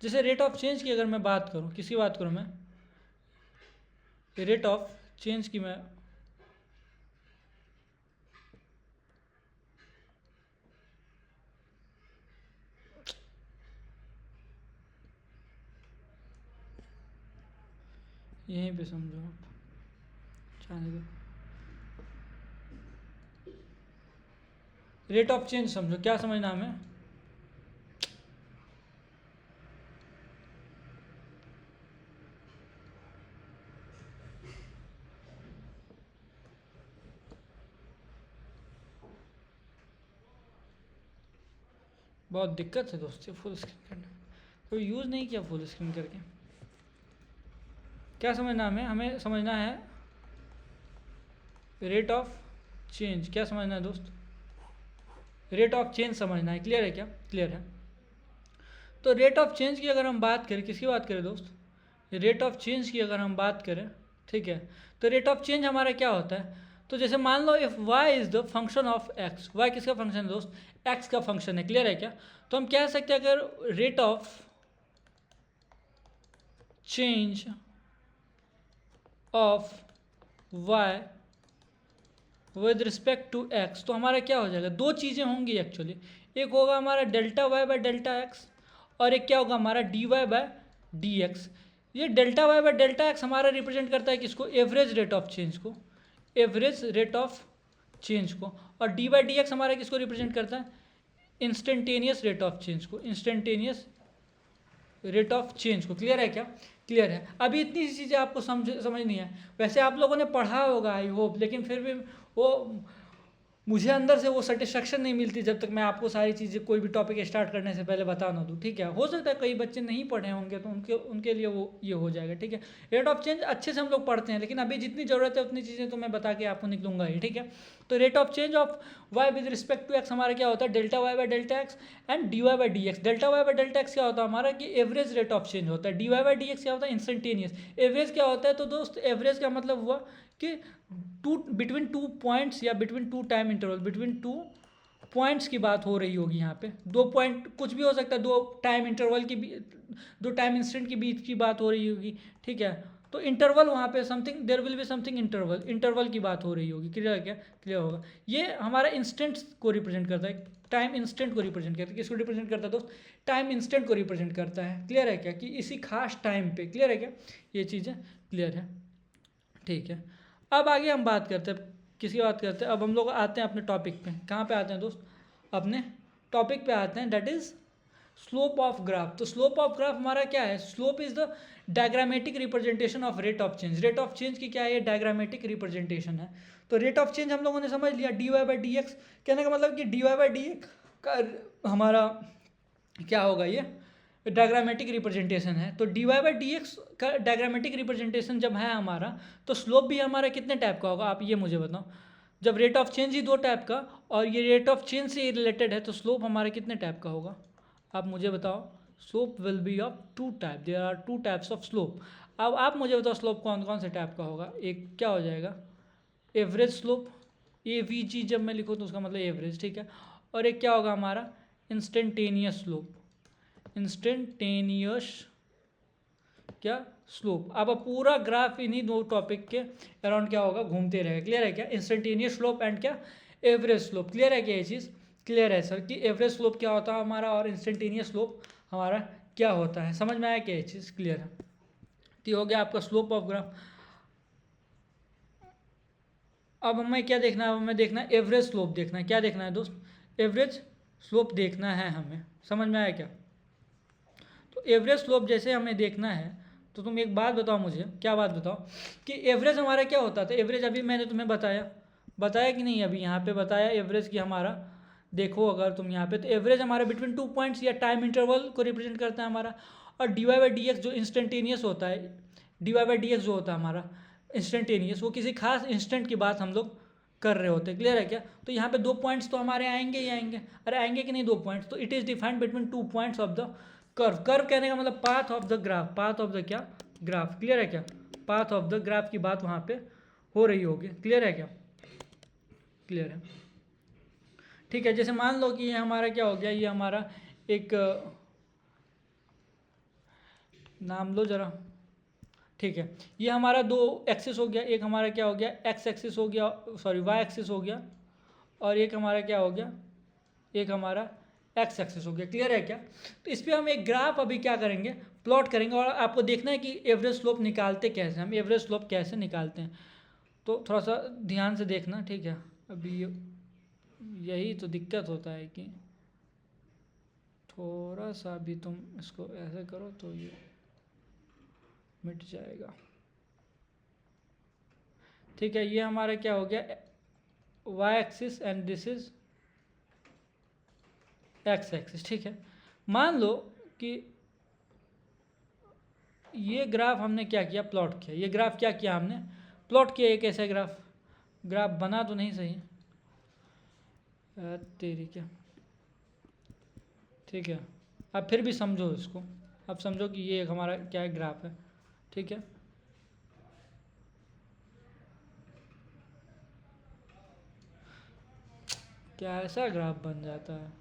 S1: जैसे रेट ऑफ चेंज की अगर मैं बात करूँ, किसकी बात करूँ मैं? रेट ऑफ चेंज की मैं यहीं पे समझो आप, जाने दो। रेट ऑफ चेंज समझो, क्या समझना हमें? बहुत दिक्कत है दोस्त ये फुल स्क्रीन करना, कोई यूज़ नहीं किया फुल स्क्रीन करके। क्या समझना हमें समझना है रेट ऑफ चेंज। क्या समझना है दोस्त? रेट ऑफ चेंज समझना है। क्लियर है क्या? क्लियर है। तो रेट ऑफ चेंज की अगर हम बात करें, किसकी बात करें दोस्त? रेट ऑफ चेंज की अगर हम बात करें, ठीक है, तो रेट ऑफ चेंज हमारा क्या होता है? तो जैसे मान लो if y is the function of x, y किसका फंक्शन है दोस्त? x का फंक्शन है। क्लियर है क्या? तो हम कह सकते हैं अगर rate of change of y with respect to x, तो हमारा क्या हो जाएगा? दो चीज़ें होंगी एक्चुअली, एक होगा हमारा delta y by delta x, और एक क्या होगा हमारा dy बाय dx। ये delta y by delta x हमारा रिप्रेजेंट करता है किसको? एवरेज रेट ऑफ चेंज को, एवरेज रेट ऑफ चेंज को। और डी बाई डी एक्स हमारा किसको रिप्रेजेंट करता है? इंस्टेंटेनियस रेट ऑफ चेंज को, इंस्टेंटेनियस रेट ऑफ चेंज को। क्लियर है क्या? क्लियर है। अभी इतनी सी चीज़ें आपको समझनी है। वैसे आप लोगों ने पढ़ा होगा आई होप, लेकिन फिर भी वो मुझे अंदर से वो सेटिस्फेक्शन नहीं मिलती जब तक मैं आपको सारी चीज़ें कोई भी टॉपिक स्टार्ट करने से पहले बता ना दूँ। ठीक है, हो सकता है कई बच्चे नहीं पढ़े होंगे तो उनके लिए वो ये हो जाएगा। ठीक है, रेट ऑफ चेंज अच्छे से हम लोग पढ़ते हैं, लेकिन अभी जितनी ज़रूरत है उतनी चीज़ें तो मैं बता के आपको निकलूंगा ही। ठीक है, तो rate of change of y with respect to x हमारा क्या होता है? Delta y by delta x and d Y by D x. Delta y by delta x क्या होता है हमारा? कि एवरेज रेट ऑफ चेंज होता है। D Y by D x क्या होता है? इंस्टेंटेनियस। एवरेज क्या होता है? तो दोस्त एवरेज का मतलब हुआ कि बिटवीन टू पॉइंट्स या between two time interval, between two points की बात हो रही होगी यहाँ पे। दो पॉइंट कुछ भी हो सकता है, दो टाइम इंटरवल की, दो टाइम इंस्टेंट के बीच की बात हो रही होगी। ठीक है, तो इंटरवल वहाँ पे something, there will be something interval, interval की बात हो रही होगी। क्लियर है क्या? क्लियर होगा। ये हमारा इंस्टेंट को रिप्रेजेंट करता है, टाइम इंस्टेंट को रिप्रेजेंट करता है। किसको रिप्रेजेंट करता है दोस्त? टाइम इंस्टेंट को रिप्रेजेंट करता है। क्लियर है क्या? कि इसी खास टाइम पे। क्लियर है क्या? ये चीज़ें क्लियर है। ठीक है, अब आगे हम बात करते हैं, किसकी बात करते हैं? अब हम लोग आते हैं अपने टॉपिक पे। कहाँ पे आते हैं दोस्त? अपने टॉपिक पे आते हैं, that is slope of graph. तो स्लोप ऑफ ग्राफ हमारा क्या है? Slope is the diagrammatic representation of rate of change. Rate of change की क्या है? ये डायग्रामेटिक रिप्रेजेंटेशन है। तो रेट ऑफ चेंज हम लोगों ने समझ लिया, d Y by D x. कहने का मतलब कि d Y by D x का हमारा क्या होगा? ये डायग्रामेटिक रिप्रेजेंटेशन है। तो d Y by D x का डायग्रामेटिक रिप्रेजेंटेशन जब है हमारा, तो स्लोप भी हमारा कितने टाइप का होगा? आप ये मुझे बताओ। जब रेट ऑफ चेंज ही दो टाइप का और ये रेट ऑफ चेंज से रिलेटेड है, तो स्लोप हमारा कितने टाइप का होगा? आप मुझे बताओ। Slope will be of two type, there are two types of slope. अब आप मुझे बताओ स्लोप कौन कौन से टाइप का होगा? एक क्या हो जाएगा? एवरेज स्लोप, ए वी जी जब मैं लिखूँ तो उसका मतलब एवरेज। ठीक है, और एक क्या होगा हमारा? इंस्टेंटेनियस स्लोप, इंस्टेंटेनियस क्या? स्लोप। अब पूरा ग्राफ इन्हीं दो टॉपिक के अराउंड क्या होगा? घूमते रहेगा। क्लियर है क्या? इंस्टेंटेनियस स्लोप एंड क्या? Average slope. क्लियर है क्या ये चीज़? क्लियर है सर कि एवरेज स्लोप क्या होता है हमारा और इंस्टेंटेनियस स्लोप हमारा क्या होता है? समझ में आया क्या ये चीज़? क्लियर है। तो हो गया आपका स्लोप ऑफ ग्राफ। अब हमें क्या देखना है? हमें देखना है एवरेज स्लोप देखना है। क्या देखना है दोस्त? एवरेज स्लोप देखना है हमें। समझ में आया क्या? तो एवरेज स्लोप जैसे हमें देखना है, तो तुम एक बात बताओ मुझे। क्या बात बताओ? कि एवरेज हमारा क्या होता था? एवरेज अभी मैंने तुम्हें बताया कि नहीं? अभी यहाँ पे बताया एवरेज की हमारा। देखो अगर तुम यहाँ पे, तो एवरेज हमारा बिटवीन टू पॉइंट्स या टाइम इंटरवल को रिप्रेजेंट करता है हमारा। और d Y by D x जो इंस्टेंटेनियस होता है, d Y by D x जो होता है हमारा इंस्टेंटेनियस, वो किसी खास इंस्टेंट की बात हम लोग कर रहे होते हैं। क्लियर है क्या? तो यहाँ पे दो पॉइंट्स तो हमारे आएंगे ही आएंगे। अरे आएंगे कि नहीं दो पॉइंट्स? तो it is defined between two points of the curve. Curve कहने का मतलब path of the graph, path of the क्या? ग्राफ। क्लियर है क्या? पाथ ऑफ द ग्राफ की बात वहाँ पे हो रही होगी। क्लियर है क्या? क्लियर है। ठीक है, जैसे मान लो कि ये हमारा क्या हो गया? ये हमारा एक नाम लो जरा। ठीक है, ये हमारा दो एक्सिस हो गया। एक हमारा क्या हो गया? एक्स एक्सिस हो गया, सॉरी वाई एक्सिस हो गया। और एक हमारा क्या हो गया? एक हमारा एक्स एक्सिस हो गया। क्लियर है क्या? तो इस पर हम एक ग्राफ अभी क्या करेंगे? प्लॉट करेंगे। और आपको देखना है कि एवरेज स्लोप निकालते कैसे, हम एवरेज स्लोप कैसे निकालते हैं। तो थोड़ा सा ध्यान से देखना। ठीक है, अभी यही तो दिक्कत होता है कि थोड़ा सा भी तुम इसको ऐसे करो तो ये मिट जाएगा। ठीक है, ये हमारा क्या हो गया? Y axis and this is x axis, ठीक है। मान लो कि ये ग्राफ हमने क्या किया, प्लॉट किया। ये ग्राफ क्या किया हमने, प्लॉट किया। एक ऐसा ग्राफ, ग्राफ बना तो नहीं सही तेरी क्या, ठीक है। अब फिर भी समझो इसको, अब समझो कि ये एक हमारा क्या है, ग्राफ है, ठीक है। क्या ऐसा ग्राफ बन जाता है,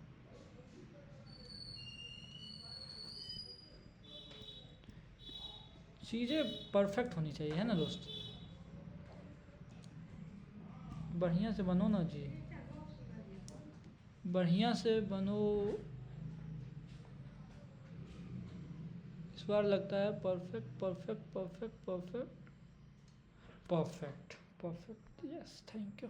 S1: चीज़ें परफेक्ट होनी चाहिए, है ना दोस्त। बढ़िया से बनो ना जी, बढ़िया से बनो। इस बार लगता है perfect perfect perfect perfect perfect perfect, yes thank you.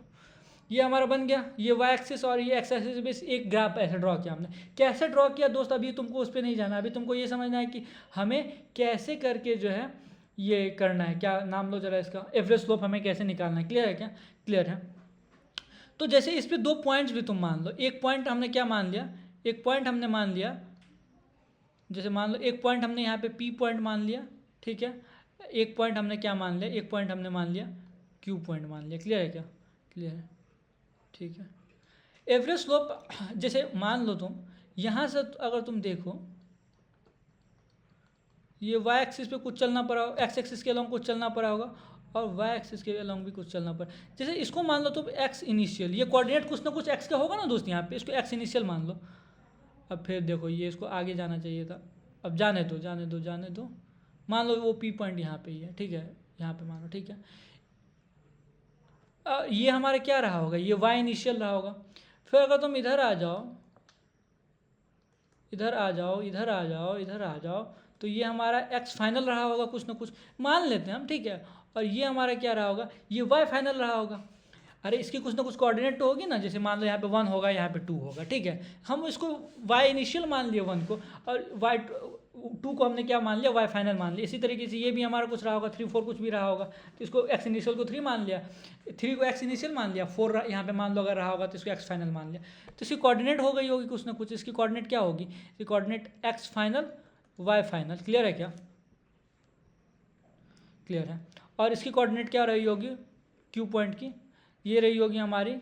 S1: ये हमारा बन गया, ये वाई एक्सिस और ये एक्स एक्सिस बेस एक ग्राफ ऐसे ड्रॉ किया हमने। कैसे ड्रॉ किया दोस्त, अभी तुमको उस पर नहीं जाना, अभी तुमको ये समझना है कि हमें कैसे करके जो है ये करना है। क्या नाम लो जरा इसका, एवरेज स्लोप हमें कैसे निकालना है। क्लियर है क्या, क्लियर है। तो जैसे इस पे दो पॉइंट्स भी तुम मान लो, एक पॉइंट हमने क्या मान लिया, एक पॉइंट हमने मान लिया, जैसे मान लो एक पॉइंट हमने यहाँ पे पी पॉइंट मान लिया, ठीक है। एक पॉइंट हमने क्या मान लिया, एक पॉइंट हमने मान लिया क्यू पॉइंट मान लिया। क्लियर है क्या, क्लियर है, ठीक है। एवरेज स्लोप जैसे मान लो तुम यहाँ से अगर तुम देखो, ये वाई एक्सिस पे कुछ चलना पड़ा, एक्स एक्सिस के अलॉन्ग कुछ चलना पड़ा होगा, और वाई एक्सिस के अलॉन्ग भी कुछ चलना पड़ा। जैसे इसको मान लो तुम एक्स इनिशियल, ये कोऑर्डिनेट कुछ ना कुछ एक्स का होगा ना दोस्त यहाँ पे, इसको एक्स इनिशियल मान लो। अब फिर देखो ये इसको आगे जाना चाहिए था, अब जाने दो जाने दो जाने दो। मान लो वो पी पॉइंट यहाँ पे ही है, ठीक है, यहाँ पे मानो, ठीक है। ये हमारा क्या रहा होगा, ये वाई इनिशियल रहा होगा। फिर अगर तुम इधर आ जाओ, इधर आ जाओ, इधर आ जाओ, इधर आ जाओ, तो ये हमारा एक्स फाइनल रहा होगा कुछ ना कुछ, मान लेते हैं हम, ठीक है। और ये हमारा क्या रहा होगा, ये वाई फाइनल रहा होगा। अरे इसकी कुछ ना कुछ कोऑर्डिनेट तो होगी ना, जैसे मान लो यहाँ पे 1 होगा, यहाँ पे 2 होगा, ठीक है। हम इसको वाई इनिशियल मान लिया 1 को, और वाई 2 को हमने क्या मान लिया, वाई फाइनल मान लिया। इसी तरीके से ये भी हमारा कुछ रहा होगा, 3 4 कुछ भी रहा होगा, तो इसको एक्स इनिशियल को 3 मान लिया, 3 को एक्स इनिशियल मान लिया, 4 यहाँ पे मान लो अगर रहा होगा तो इसको एक्स फाइनल मान लिया। तो इसकी कोऑर्डिनेट हो गई होगी कुछ ना कुछ। इसकी कोऑर्डिनेट क्या होगी, इसकी coordinate x final y final. Clear है क्या, क्लियर है। और इसकी कोऑर्डिनेट क्या रही होगी क्यू पॉइंट की, ये रही होगी हमारी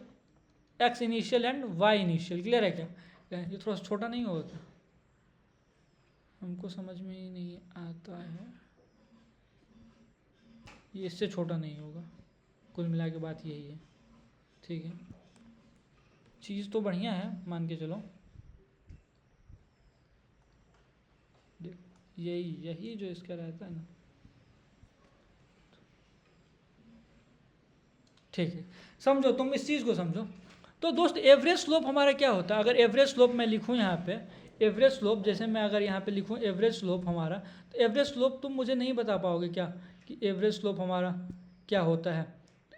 S1: x initial and y initial. Clear है क्या, ये थोड़ा छोटा नहीं होगा क्या, हमको समझ में ही नहीं आता है। ये इससे छोटा नहीं होगा, कुल मिला के बात यही है, ठीक है। चीज़ तो बढ़िया है, मान के चलो। यही यही जो इसका रहता है ना, ठीक है। समझो तुम इस चीज़ को समझो। तो दोस्त एवरेज स्लोप हमारा क्या होता है, अगर एवरेज स्लोप मैं लिखूँ यहाँ पे, एवरेज स्लोप जैसे मैं अगर यहाँ पे लिखूँ एवरेज स्लोप हमारा, तो एवरेज स्लोप तुम मुझे नहीं बता पाओगे क्या कि एवरेज स्लोप हमारा क्या होता है।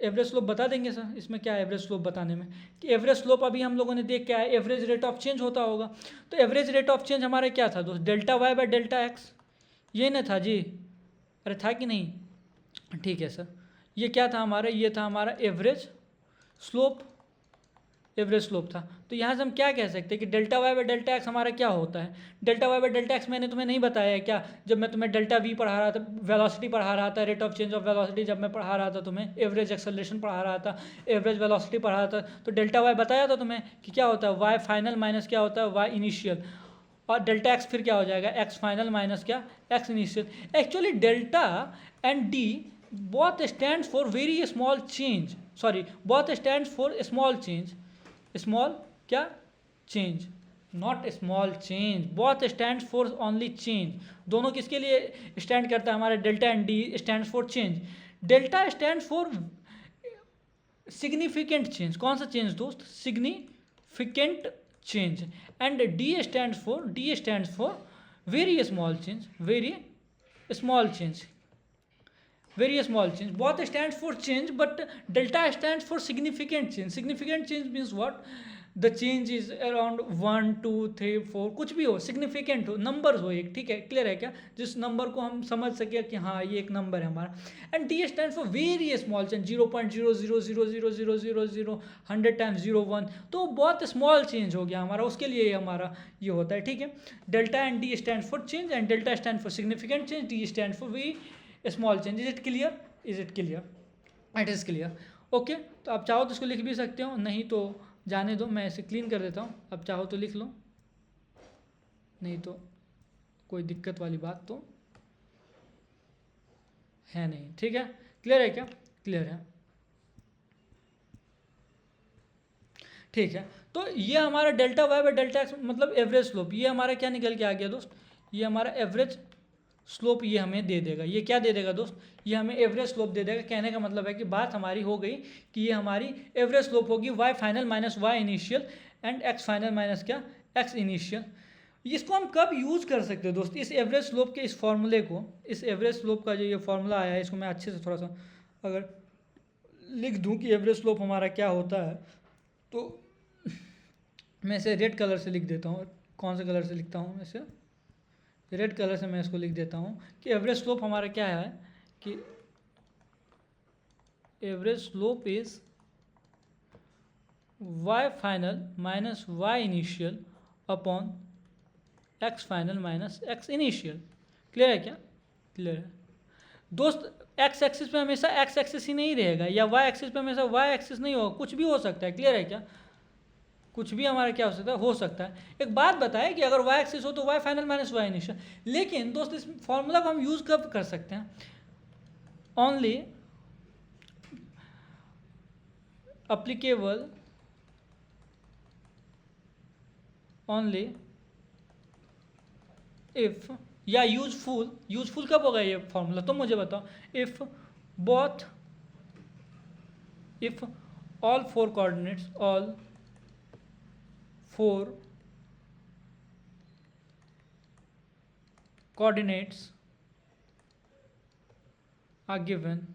S1: एवरेज स्लोप बता देंगे सर, इसमें क्या है एवरेज स्लोप बताने में, कि एवरेज स्लोप अभी हम लोगों ने देख क्या है, एवरेज रेट ऑफ चेंज होता होगा। तो एवरेज रेट ऑफ चेंज हमारा क्या था दोस्त, delta y by delta x, ये ना था जी, अरे था कि नहीं, ठीक है सर। ये क्या था हमारा, ये था हमारा एवरेज स्लोप, एवरेज स्लोप था। तो यहाँ से हम क्या कह सकते हैं कि delta y by delta x हमारा क्या होता है। Delta y by delta x मैंने तुम्हें नहीं बताया है क्या, जब मैं तुम्हें डेल्टा वी पढ़ा रहा था, वेलोसिटी पढ़ा रहा था, rate of change of velocity जब मैं पढ़ा रहा था तुम्हें, एवरेज एक्सेलरेशन पढ़ा रहा था, एवरेज वेलोसिटी पढ़ा रहा था, तो डेल्टा वाई बताया था तुम्हें कि क्या होता है, वाई फाइनल माइनस क्या होता है, वाई इनिशियल, और डेल्टा एक्स फिर क्या हो जाएगा, एक्स फाइनल माइनस क्या, x initial. Actually delta and D both stands for very small change, sorry both stands for small change, small क्या change, not small change, both stands for only change। दोनों किसके लिए stand करता है, हमारे delta and D stands for change। Delta stands for significant change, कौन सा change दोस्त, significant change. And D stands for very small change, very small change, very small change। both stands for change but delta stands for significant change। significant change means what, the change is around 1 2 3 4, कुछ भी हो, significant हो, numbers हो एक, ठीक है, clear है क्या, जिस नंबर को हम समझ सके कि हाँ ये एक नंबर है हमारा। And D stand for very small change, 0.0000000, 100 times 0 1, तो बहुत स्मॉल चेंज हो गया हमारा, उसके लिए हमारा ये होता है, ठीक है। Delta and D stand for change and delta stand for significant change, D stand for very small change. Is it clear? Is it clear? It is clear. Okay, तो आप चाहो तो इसको लिख भी सकते हो, नहीं तो जाने दो, मैं इसे क्लीन कर देता हूँ, अब चाहो तो लिख लो, नहीं तो कोई दिक्कत वाली बात तो है नहीं, ठीक है। क्लियर है क्या? क्लियर है, ठीक है। तो ये हमारा delta y by delta x मतलब एवरेज स्लोप, ये हमारा क्या निकल के आ गया दोस्त, ये हमारा एवरेज स्लोप ये हमें दे देगा। ये क्या दे देगा दोस्त? ये हमें एवरेज स्लोप दे देगा। कहने का मतलब है कि बात हमारी हो गई कि ये हमारी एवरेज स्लोप होगी y final minus y initial and x final minus क्या, एक्स इनिशियल। इसको हम कब यूज़ कर सकते हैं दोस्त? इस एवरेज स्लोप के इस फॉर्मूले को, इस एवरेज स्लोप का जो ये फॉर्मूला आया है, इसको मैं अच्छे से थोड़ा सा अगर लिख दूं कि एवरेज स्लोप हमारा क्या होता है, तो मैं इसे रेड कलर से लिख देता हूँ। कौन से कलर से लिखता हूँ? मैं इसे रेड कलर से मैं इसको लिख देता हूँ कि एवरेज स्लोप हमारा क्या है, कि average slope is y final minus y initial upon x final minus x initial. Clear है क्या? क्लियर है दोस्त। x एक्सिस पे हमेशा x एक्सिस ही नहीं रहेगा, या y एक्सिस पे हमेशा y एक्सिस नहीं होगा, कुछ भी हो सकता है। क्लियर है क्या? कुछ भी हमारा क्या हो सकता है, हो सकता है। एक बात बताएं कि अगर y एक्सिस हो तो y final minus y initial, लेकिन दोस्त इस फॉर्मूला को हम यूज़ कब कर सकते हैं? ओनली applicable only if, या यूजफुल, यूजफुल कब होगा ये फॉर्मूला, तुम मुझे बताओ। If both, if all four coordinates, all four coordinates are given,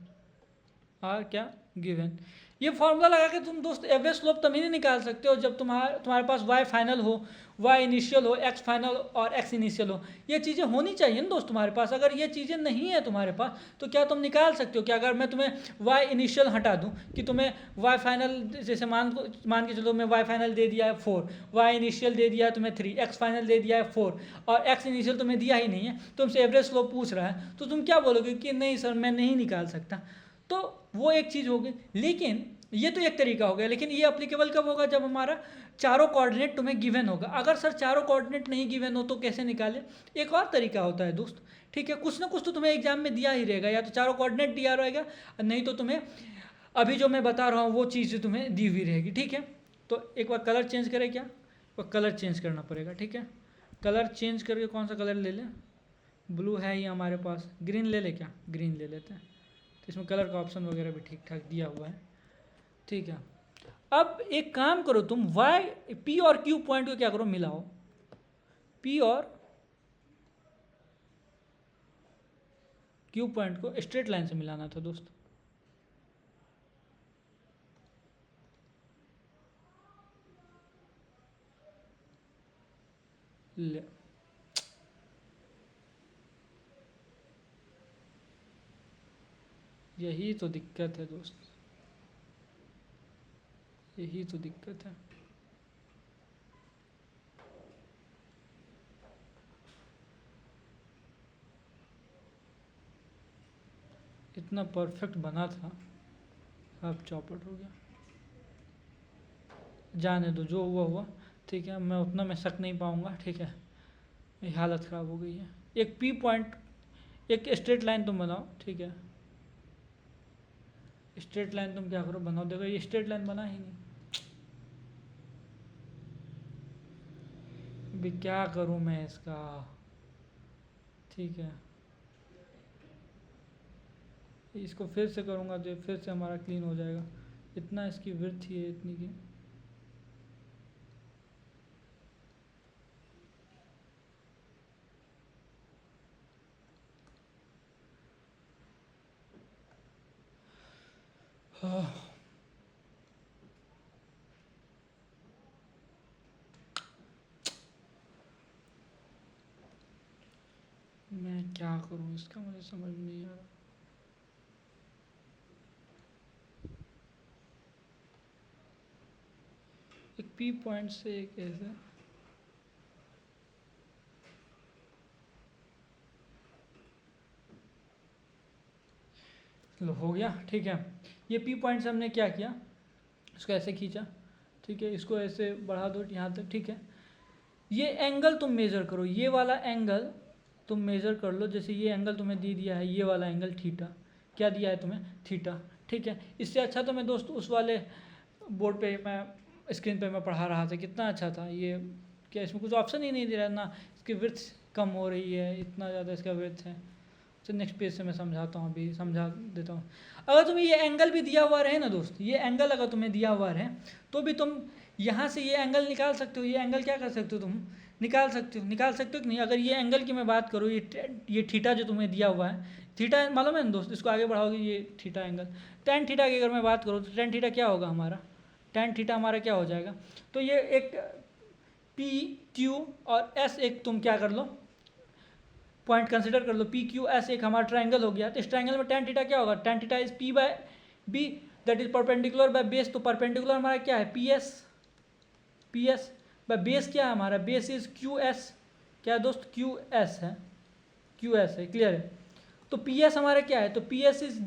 S1: are क्या, गिवन। ये फॉर्मूला लगा के तुम दोस्त एवरेज स्लोप तभी नहीं निकाल सकते हो जब तुम्हारे पास y फाइनल हो, y इनिशियल हो, x फाइनल और x इनिशियल हो। ये चीज़ें होनी चाहिए ना दोस्त तुम्हारे पास। अगर ये चीज़ें नहीं है तुम्हारे पास तो क्या तुम निकाल सकते हो? कि अगर मैं तुम्हें y इनिशियल हटा दूं कि तुम्हें y फाइनल, जैसे मान के चलो मैं y फाइनल दे दिया है 4, y इनिशियल दे दिया है तुम्हें 3, x फाइनल दे दिया है 4 और x इनिशियल तुम्हें दिया ही नहीं है, तुमसे एवरेज स्लोप पूछ रहा है, तो तुम क्या बोलोगे कि नहीं सर मैं नहीं निकाल सकता। तो वो एक चीज़ हो गई। लेकिन ये तो एक तरीका हो गया, लेकिन ये अप्लीकेबल कब होगा? जब हमारा चारों कोऑर्डिनेट तुम्हें गिवन होगा। अगर सर चारों कोऑर्डिनेट नहीं गिवन हो तो कैसे निकाले? एक और तरीका होता है दोस्त, ठीक है, कुछ ना कुछ तो तुम्हें एग्जाम में दिया ही रहेगा, या तो चारों कोऑर्डिनेट दिया रहेगा, नहीं तो तुम्हें अभी जो मैं बता रहा हूँ वो चीज़ तुम्हें दी हुई रहेगी, ठीक है। तो एक बार कलर चेंज करें क्या? और कलर चेंज करना पड़ेगा, ठीक है। कलर चेंज करके कौन सा कलर ले लें? ब्लू है ही हमारे पास, ग्रीन ले ले क्या? ग्रीन ले लेते हैं। तो इसमें कलर का ऑप्शन वगैरह भी ठीक ठाक दिया हुआ है, ठीक है। अब एक काम करो तुम, वाई पी और क्यू पॉइंट को क्या करो, मिलाओ। पी और क्यू पॉइंट को स्ट्रेट लाइन से मिलाना था दोस्त। ले, यही तो दिक्कत है दोस्त, यही तो दिक्कत है। इतना परफेक्ट बना था, अब चौपट हो गया। जाने दो, जो हुआ हुआ, ठीक है। मैं उतना में शक नहीं पाऊंगा, ठीक है। मेरी हालत ख़राब हो गई है। एक पी पॉइंट, एक स्ट्रेट लाइन तुम बनाओ, ठीक है। स्ट्रेट लाइन तुम क्या करो, बनाओ। देखो ये स्ट्रेट लाइन बना ही नहीं, अभी क्या करूं मैं इसका, ठीक है। इसको फिर से करूंगा तो ये फिर से हमारा क्लीन हो जाएगा। इतना इसकी विड्थ ही है, इतनी की। हाँ, क्या करूँ इसका, मुझे समझ में नहीं आ रहा। एक पी पॉइंट से एक ऐसे, लो हो गया। ठीक है, ये पी पॉइंट से हमने क्या किया, इसको ऐसे खींचा, ठीक है, इसको ऐसे बढ़ा दो यहाँ तक। ठीक है, ये एंगल तुम मेज़र करो, ये वाला एंगल तुम मेज़र कर लो। जैसे ये एंगल तुम्हें दे दिया है, ये वाला एंगल थीटा, क्या दिया है तुम्हें, थीटा। ठीक है, इससे अच्छा तो मैं दोस्त उस वाले बोर्ड पे मैं स्क्रीन पे मैं पढ़ा रहा था, कितना अच्छा था ये। क्या इसमें कुछ ऑप्शन ही नहीं दे रहा ना, इसकी विड्थ कम हो रही है, इतना ज़्यादा इसका विड्थ है। चलो नेक्स्ट पेज से मैं समझाता हूँ, अभी समझा देता हूँ। अगर तुम्हें ये एंगल भी दिया हुआ रहे ना दोस्त, ये एंगल अगर तुम्हें दिया हुआ रहे तो भी तुम यहाँ से ये एंगल निकाल सकते हो। ये एंगल क्या कर सकते हो, तुम निकाल सकते हो, निकाल सकते हो कि नहीं। अगर ये एंगल की मैं बात करूँ, ये थीटा जो तुम्हें दिया हुआ है, थीटा मालूम है ना दोस्त, इसको आगे बढ़ाओगे, ये थीटा एंगल, टेन थीटा की अगर मैं बात करूँ तो टेन थीटा क्या होगा हमारा, टेन थीटा हमारा क्या हो जाएगा। तो ये एक पी क्यू और एस एक तुम क्या कर लो, पॉइंट कंसिडर कर लो, पी क्यू एस एक हमारा ट्रायंगल हो गया। तो इस ट्रायंगल में टेन थीटा क्या होगा, tan theta is p by b that is perpendicular by base. तो परपेंडिकुलर हमारा क्या है, p s, p s by base क्या है हमारा, बेस इज क्यू एस, क्या है दोस्त, क्यू एस है, क्यू एस है, क्लियर है। तो पी एस हमारा क्या है, तो P S is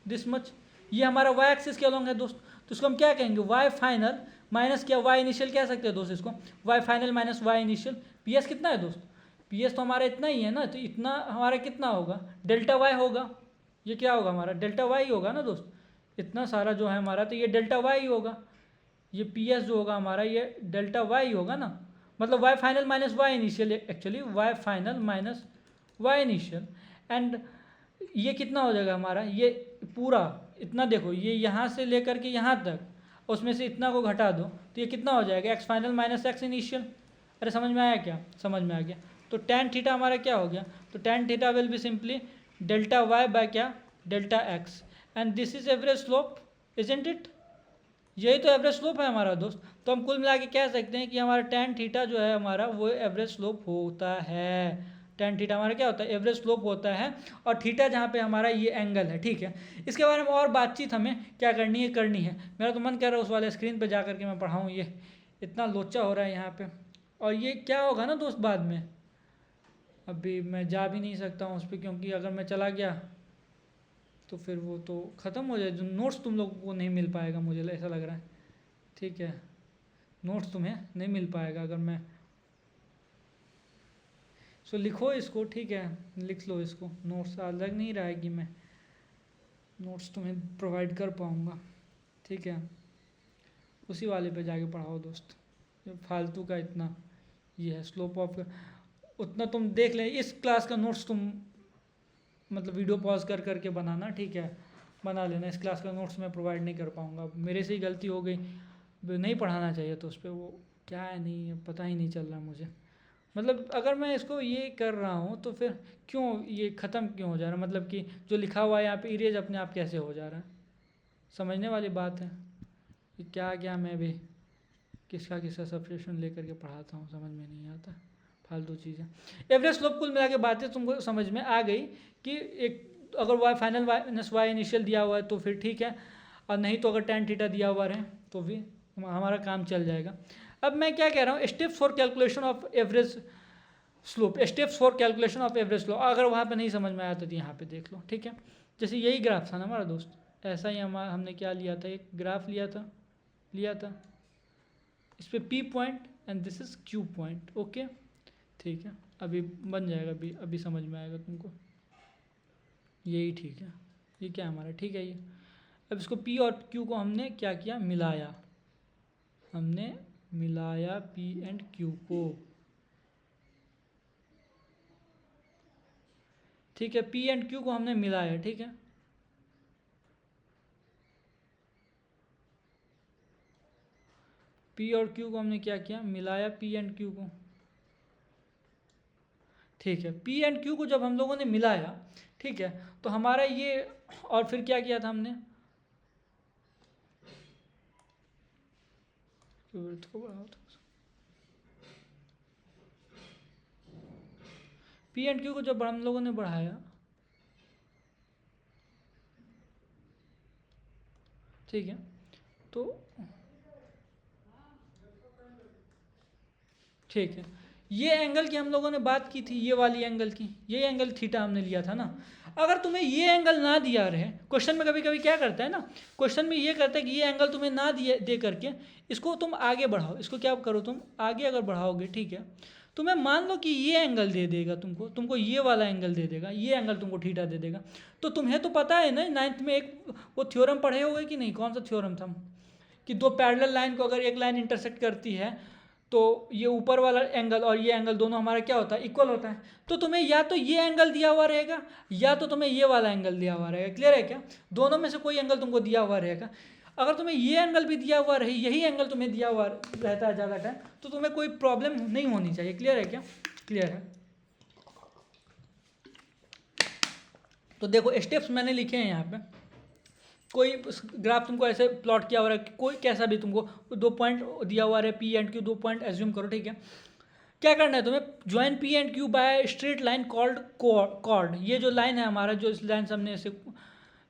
S1: this much, ये हमारा वाई एक्सिस के अलोंग है दोस्त। तो इसको हम क्या कहेंगे, वाई फाइनल माइनस क्या, वाई इनिशियल कह सकते हैं दोस्त इसको, y final minus y initial. P s कितना है दोस्त, पी एस तो हमारा इतना ही है ना, तो इतना हमारा कितना होगा, डेल्टा वाई होगा। ये क्या होगा हमारा, डेल्टा वाई होगा ना दोस्त, इतना सारा जो है हमारा, तो ये डेल्टा वाई होगा। ये पी एस जो होगा हमारा, ये डेल्टा वाई होगा ना, मतलब y final minus y initial, actually y final minus y initial. And ये कितना हो जाएगा हमारा, ये पूरा इतना देखो, ये यहाँ से लेकर के यहाँ तक, उसमें से इतना को घटा दो तो ये कितना हो जाएगा, x final minus x initial. अरे समझ में आया क्या, समझ में आ गया। तो टेन थीटा हमारा क्या हो गया, तो tan theta will be simply delta y by क्या, delta x, and this is average slope, isn't it. यही तो एवरेज स्लोप है हमारा दोस्त। तो हम कुल मिला के कह सकते हैं कि हमारा टेन थीटा जो है हमारा, वो एवरेज स्लोप होता है। टेन थीटा हमारा क्या होता है, एवरेज स्लोप होता है। और थीटा जहाँ पे हमारा ये एंगल है, ठीक है। इसके बारे में और बातचीत हमें क्या करनी है। मेरा तो मन कर रहा है उस वाले स्क्रीन पे जा करके मैं पढ़ाऊँ, ये इतना लोचा हो रहा है यहाँ पे। और ये क्या होगा ना दोस्त बाद में, अभी मैं जा भी नहीं सकता हूँ उस पर, क्योंकि अगर मैं चला गया तो फिर वो तो ख़त्म हो जाए, जो नोट्स तुम लोगों को नहीं मिल पाएगा, मुझे ऐसा लग रहा है। ठीक है, नोट्स तुम्हें नहीं मिल पाएगा अगर मैं, सो लिखो इसको, ठीक है, लिख लो इसको। नोट्स लग नहीं रहा है कि मैं नोट्स तुम्हें प्रोवाइड कर पाऊँगा, ठीक है। उसी वाले पे जाके पढ़ाओ दोस्त, जो फालतू का इतना ये है स्लोप ऑफ, उतना तुम देख ले। इस क्लास का नोट्स तुम मतलब वीडियो पॉज कर करके बनाना, ठीक है, बना लेना। इस क्लास का नोट्स मैं प्रोवाइड नहीं कर पाऊँगा, मेरे से ही गलती हो गई, नहीं पढ़ाना चाहिए तो उस पर, वो क्या है नहीं है, पता ही नहीं चल रहा मुझे। मतलब अगर मैं इसको ये कर रहा हूँ तो फिर क्यों ये ख़त्म क्यों हो जा रहा है, मतलब कि जो लिखा हुआ है यहाँ पे इरेज अपने आप कैसे हो जा रहा है, समझने वाली बात है। कि क्या मैं भी किसका सब्सक्रिप्शन लेकर के पढ़ाता हूँ, समझ में नहीं आता, फालतू चीज़ें। एवरेज स्लोप कुल मिला के बातें तुमको समझ में आ गई कि एक अगर y final minus y initial दिया हुआ है तो फिर ठीक है, और नहीं तो अगर टेन थीटा दिया हुआ है तो भी हमारा काम चल जाएगा। अब मैं क्या कह रहा हूँ, steps for calculation of average slope, steps for calculation of average slope. अगर वहाँ पे नहीं समझ में आया तो यहाँ पे देख लो, ठीक है। जैसे यही ग्राफ था ना हमारा दोस्त, ऐसा ही हमने क्या लिया था, एक ग्राफ लिया था इस पर P point and this is Q point, okay, ठीक है। अभी बन जाएगा, अभी समझ में आएगा तुमको, यही ठीक है। ये क्या हमारा, ठीक है ये। अब इसको पी और क्यू को हमने क्या किया, मिलाया, हमने मिलाया पी एंड क्यू को, ठीक है। पी एंड क्यू को हमने मिलाया, ठीक है। पी और क्यू को हमने क्या किया, मिलाया पी एंड क्यू को, ठीक है। पी एंड क्यू को जब हम लोगों ने मिलाया, ठीक है, तो हमारा ये, और फिर क्या किया था हमने, पी एंड क्यू को जब हम लोगों ने बढ़ाया, ठीक है, तो ठीक है, ये एंगल की हम लोगों ने बात की थी, ये वाली एंगल की, ये एंगल थीटा हमने लिया था ना। अगर तुम्हें ये एंगल ना दिया रहे, क्वेश्चन में कभी कभी क्या करता है ना, क्वेश्चन में ये करता है कि ये एंगल तुम्हें ना दिए दे करके इसको तुम आगे बढ़ाओ, इसको क्या करो तुम आगे अगर बढ़ाओगे, ठीक है, तुम्हें मान लो कि ये एंगल दे देगा तुमको, तुमको ये वाला एंगल दे देगा, ये एंगल तुमको थीटा दे देगा। तो तुम्हें तो पता है ना, नाइन्थ में एक वो थ्योरम पढ़े होगे कि नहीं, कौन सा थ्योरम था, कि दो पैरेलल लाइन को अगर एक लाइन इंटरसेक्ट करती है तो ये ऊपर वाला एंगल और ये एंगल दोनों हमारा क्या होता है, इक्वल होता है। तो तुम्हें या तो ये एंगल दिया हुआ रहेगा या तो तुम्हें ये वाला एंगल दिया हुआ रहेगा। क्लियर है क्या? दोनों में से कोई एंगल तुमको दिया हुआ रहेगा। अगर तुम्हें ये एंगल भी दिया हुआ रहे, यही एंगल तुम्हें दिया हुआ रहता है ज़्यादा टाइम, तो तुम्हें कोई प्रॉब्लम नहीं होनी चाहिए। क्लियर है क्या? क्लियर है। तो देखो स्टेप्स मैंने लिखे हैं यहाँ पे, कोई ग्राफ तुमको ऐसे प्लॉट किया हुआ है, कोई कैसा भी तुमको दो पॉइंट दिया हुआ है, पी एंड क्यू दो पॉइंट एज्यूम करो, ठीक है। क्या करना है तुम्हें, join P and Q by straight line called chord. ये जो लाइन है हमारा, जो इस लाइन से हमने इसे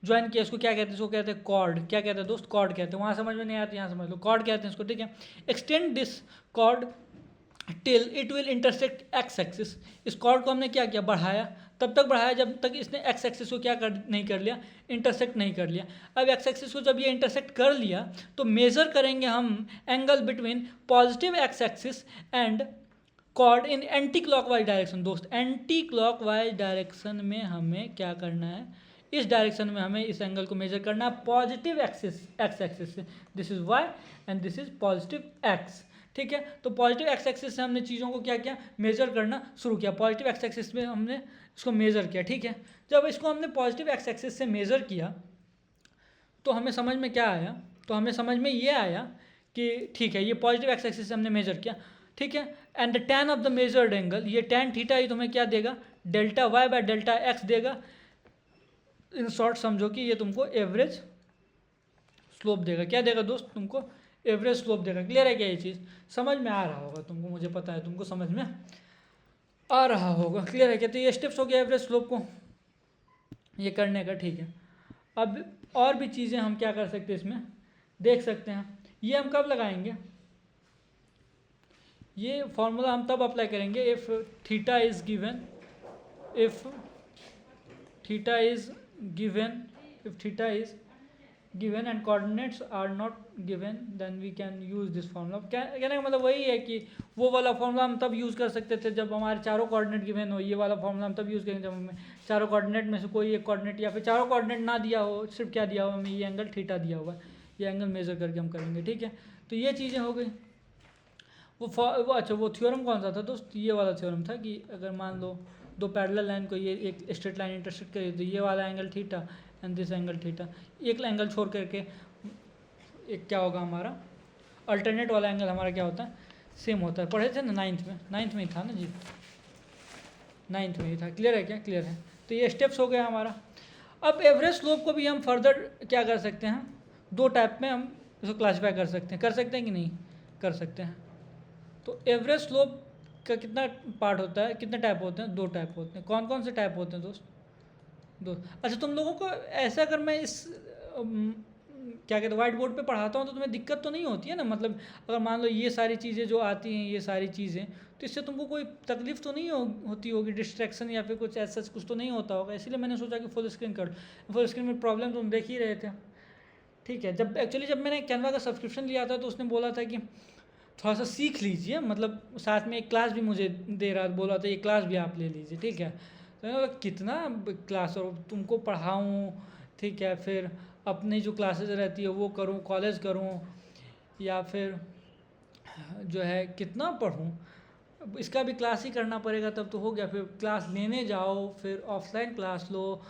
S1: ज्वाइन किया, इसको क्या कहते हैं, इसको कहते हैं कॉर्ड। क्या कहते हैं दोस्त? कॉर्ड कहते हैं। वहाँ समझ में नहीं आती, यहाँ समझ लो, कॉर्ड कहते हैं इसको, ठीक है। Extend this cord till it will intersect x axis. इस कॉर्ड को हमने क्या किया, बढ़ाया, तब तक बढ़ाया जब तक इसने एक्स एक्सिस को क्या नहीं कर लिया, इंटरसेक्ट नहीं कर लिया। अब एक्स एक्सिस को जब ये इंटरसेक्ट कर लिया तो मेजर करेंगे हम angle between positive x axis and chord in anti clockwise direction. दोस्त एंटी क्लॉकवाइज डायरेक्शन में हमें क्या करना है, इस डायरेक्शन में हमें इस एंगल को मेजर करना है पॉजिटिव एक्सिस, एक्स एक्सिस से। This is Y and this is positive X, ठीक है। तो पॉजिटिव एक्स एक्सिस से हमने चीज़ों को क्या किया, मेजर करना शुरू किया। पॉजिटिव एक्स एक्सिस में हमने इसको मेजर किया, ठीक है। जब इसको हमने पॉजिटिव एक्स एक्सिस से मेजर किया तो हमें समझ में क्या आया, तो हमें समझ में ये आया कि ठीक है, ये पॉजिटिव एक्स एक्सिस से हमने मेजर किया, ठीक है। And the tan of the measured angle, ये टैन थीटा ही तुम्हें क्या देगा, delta y by delta x देगा। इन शॉर्ट समझो कि ये तुमको एवरेज स्लोप देगा। क्या देगा दोस्त? तुमको एवरेज स्लोप देगा। क्लियर है क्या? ये चीज़ समझ में आ रहा होगा तुमको, मुझे पता है तुमको समझ में आ रहा होगा। क्लियर है क्या? तो ये स्टेप्स हो गया एवरेज स्लोप को ये करने का, ठीक है। अब और भी चीज़ें हम क्या कर सकते हैं इसमें देख सकते हैं। ये हम कब लगाएंगे, ये फॉर्मूला हम तब अप्लाई करेंगे if theta is given, if theta is given, if theta is given and coordinates are not given, then we can use this formula। कहने का मतलब वही है कि वो वाला फॉर्मूला हम तब यूज़ कर सकते थे जब हमारे चारों कोऑर्डिनेट गिवन हो। ये वाला फॉर्मूला हम तब यूज़ करेंगे जब हमें चारों कोऑर्डिनेट में से कोई एक कोऑर्डिनेट या फिर चारों कोऑर्डिनेट ना दिया हो, सिर्फ क्या दिया हो हमें, ये एंगल थीटा दिया हुआ है, ये एंगल मेजर करके हम करेंगे, ठीक है। तो ये चीज़ें हो गई। वो अच्छा, वो थ्योरम कौन सा था दोस्त? ये वाला थ्योरम था कि अगर मान लो दो पैरेलल लाइन को ये एक स्ट्रेट लाइन इंटरसेक्ट करे तो ये वाला angle theta and this angle theta, एक एंगल छोड़ करके एक क्या होगा हमारा अल्टरनेट वाला एंगल हमारा क्या होता है, सेम होता है। पढ़े थे ना नाइन्थ में, नाइन्थ में ही था ना जी, नाइन्थ में ही था। क्लियर है क्या? क्लियर है। तो ये स्टेप्स हो गया हमारा। अब एवरेज स्लोप को भी हम फर्दर क्या कर सकते हैं, दो टाइप में हम इसको क्लासीफाई कर सकते हैं कि नहीं कर सकते हैं। तो एवरेज स्लोप का कितना पार्ट होता है, कितने टाइप होते हैं? दो टाइप होते हैं। कौन कौन से टाइप होते हैं दोस्त? दो। अच्छा, तुम लोगों को ऐसा अगर मैं इस क्या कहते हैं व्हाइट बोर्ड पे पढ़ाता हूँ तो तुम्हें दिक्कत तो नहीं होती है ना? मतलब अगर मान लो ये सारी चीज़ें जो आती हैं, ये सारी चीज़ें, तो इससे तुमको कोई तकलीफ तो नहीं होती होगी, डिस्ट्रैक्शन या फिर कुछ ऐसा कुछ तो नहीं होता होगा। इसीलिए मैंने सोचा कि फुल स्क्रीन कर। फुल स्क्रीन में प्रॉब्लम तुम देख ही रहे थे, ठीक है। जब मैंने कैनवा का सब्सक्रिप्शन लिया था तो उसने बोला था कि थोड़ा सा सीख लीजिए, मतलब साथ में एक क्लास भी मुझे दे रहा, बोला था ये क्लास भी आप ले लीजिए, ठीक है। तो कितना क्लास और तुमको पढ़ाऊँ, ठीक है, फिर अपनी जो क्लासेज रहती है वो करूँ, कॉलेज करूँ, या फिर जो है कितना पढ़ूँ, इसका भी क्लास ही करना पड़ेगा तब तो हो गया। फिर क्लास लेने जाओ, फिर ऑफलाइन क्लास लो,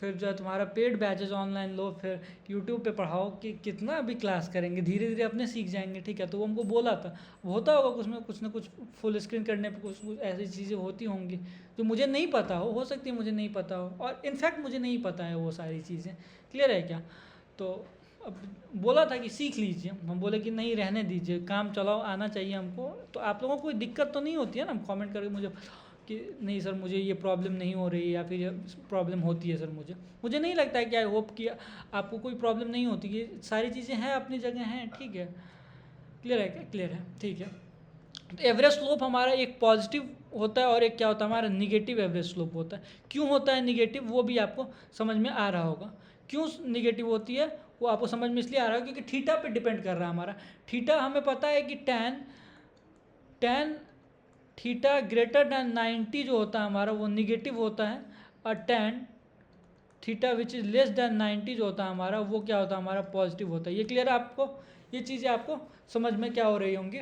S1: फिर जो है तुम्हारा पेड बैचेज ऑनलाइन लो, फिर यूट्यूब पे पढ़ाओ, कि कितना भी क्लास करेंगे, धीरे धीरे अपने सीख जाएंगे, ठीक है। तो वो हमको बोला था, होता होगा कुछ ना कुछ फुल स्क्रीन करने पे कुछ ऐसी चीज़ें होती होंगी जो मुझे नहीं पता हो सकती है मुझे नहीं पता हो, और इनफैक्ट मुझे नहीं पता है वो सारी चीज़ें। क्लियर है क्या? तो अब बोला था कि सीख लीजिए, हम बोले कि नहीं रहने दीजिए, काम चलाओ, आना चाहिए हमको। तो आप लोगों को कोई दिक्कत तो नहीं होती है ना? कमेंट करके मुझे कि नहीं सर मुझे ये प्रॉब्लम नहीं हो रही या फिर प्रॉब्लम होती है सर मुझे नहीं लगता है कि आई होप कि आपको कोई प्रॉब्लम नहीं होती, ये सारी चीज़ें हैं अपनी जगह हैं, ठीक है। क्लियर है क्या? क्लियर है, ठीक है। तो एवरेज स्लोप हमारा एक पॉजिटिव होता है और एक क्या होता है हमारा निगेटिव एवरेज स्लोप होता है। क्यों होता है निगेटिव वो भी आपको समझ में आ रहा होगा। क्यों निगेटिव होती है वो आपको समझ में इसलिए आ रहा है क्योंकि थीटा पे डिपेंड कर रहा है हमारा। थीटा हमें पता है कि टेन थीटा ग्रेटर दैन 90 जो होता है हमारा वो निगेटिव होता है, और tan theta which is less than 90 जो होता है हमारा वो क्या होता है हमारा पॉजिटिव होता है। ये क्लियर है आपको? ये चीज़ें आपको समझ में क्या हो रही होंगी,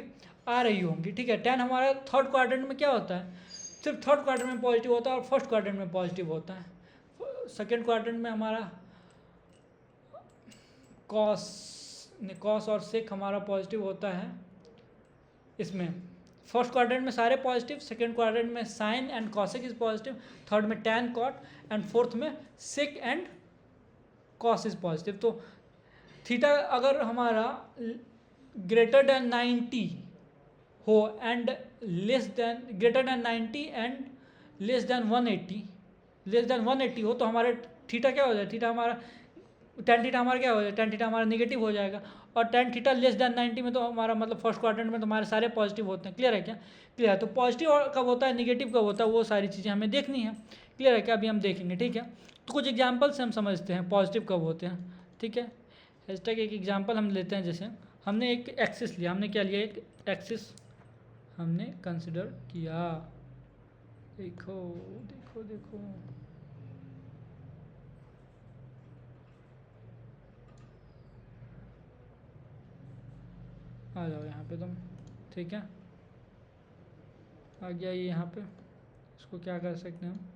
S1: आ रही होंगी, ठीक है। टेन हमारा थर्ड क्वाड्रेंट में क्या होता है, सिर्फ थर्ड क्वाड्रेंट में पॉजिटिव होता है और फर्स्ट क्वाड्रेंट में पॉजिटिव होता है। सेकेंड क्वाड्रेंट में हमारा कॉस और सेक हमारा पॉजिटिव होता है। इसमें फर्स्ट क्वाड्रेंट में सारे पॉजिटिव, सेकेंड क्वाड्रेंट में sine and cosec is positive, third में टैन कॉट एंड फोर्थ में sec and cos is positive. तो थीटा अगर हमारा ग्रेटर देन 90 हो and less than greater than 90 and less than 180 हो तो हमारे थीटा क्या हो जाए, थीटा हमारा टेन थीटा हमारा क्या हो जाएगा, टेन थीटा हमारा निगेटिव हो जाएगा। और टेन थीटा लेस देन 90 में तो हमारा मतलब फर्स्ट क्वाड्रेंट में तो हमारे सारे पॉजिटिव होते हैं। क्लियर है क्या? क्लियर है। तो पॉजिटिव कब होता है, निगेटिव कब होता है, वो सारी चीज़ें हमें देखनी है। क्लियर है क्या? अभी हम देखेंगे, ठीक है। तो कुछ एग्जाम्पल से हम समझते हैं पॉजिटिव कब होते हैं, ठीक है। हैशटैग एक एग्जाम्पल हम लेते हैं। जैसे हमने एक एक्सिस लिया, हमने क्या लिया, एक एक्सिस हमने कंसिडर किया। देखो देखो देखो, आ जाओ यहाँ पे तुम, ठीक है। आ गया ये यहाँ पे। इसको क्या कर सकते हैं हम,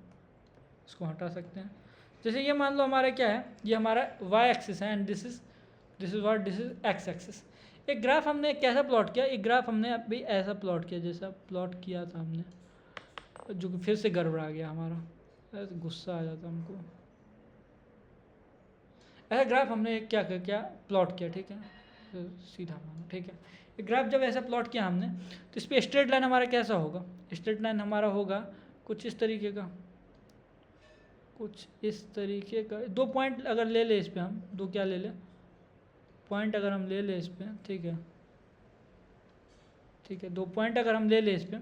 S1: इसको हटा सकते हैं। जैसे ये मान लो हमारा क्या है, ये हमारा वाई एक्सिस है and this is what, this is x axis. एक ग्राफ हमने कैसा प्लॉट किया, एक ग्राफ हमने अभी ऐसा प्लॉट किया जैसा प्लॉट किया था हमने, जो कि फिर से गड़बड़ा गया हमारा, गुस्सा आ जाता हमको। ऐसा ग्राफ हमने क्या प्लॉट किया, ठीक है। तो सीधा मानो, ठीक है। एक ग्राफ जब ऐसा प्लॉट किया हमने तो इस पर स्ट्रेट लाइन हमारा कैसा होगा, स्ट्रेट लाइन हमारा होगा कुछ इस तरीके का, कुछ इस तरीके का। दो पॉइंट अगर ले ले इस पर, हम दो क्या ले ले पॉइंट अगर हम ले ले इस पर, ठीक है, ठीक है। दो पॉइंट अगर हम ले ले इस पर,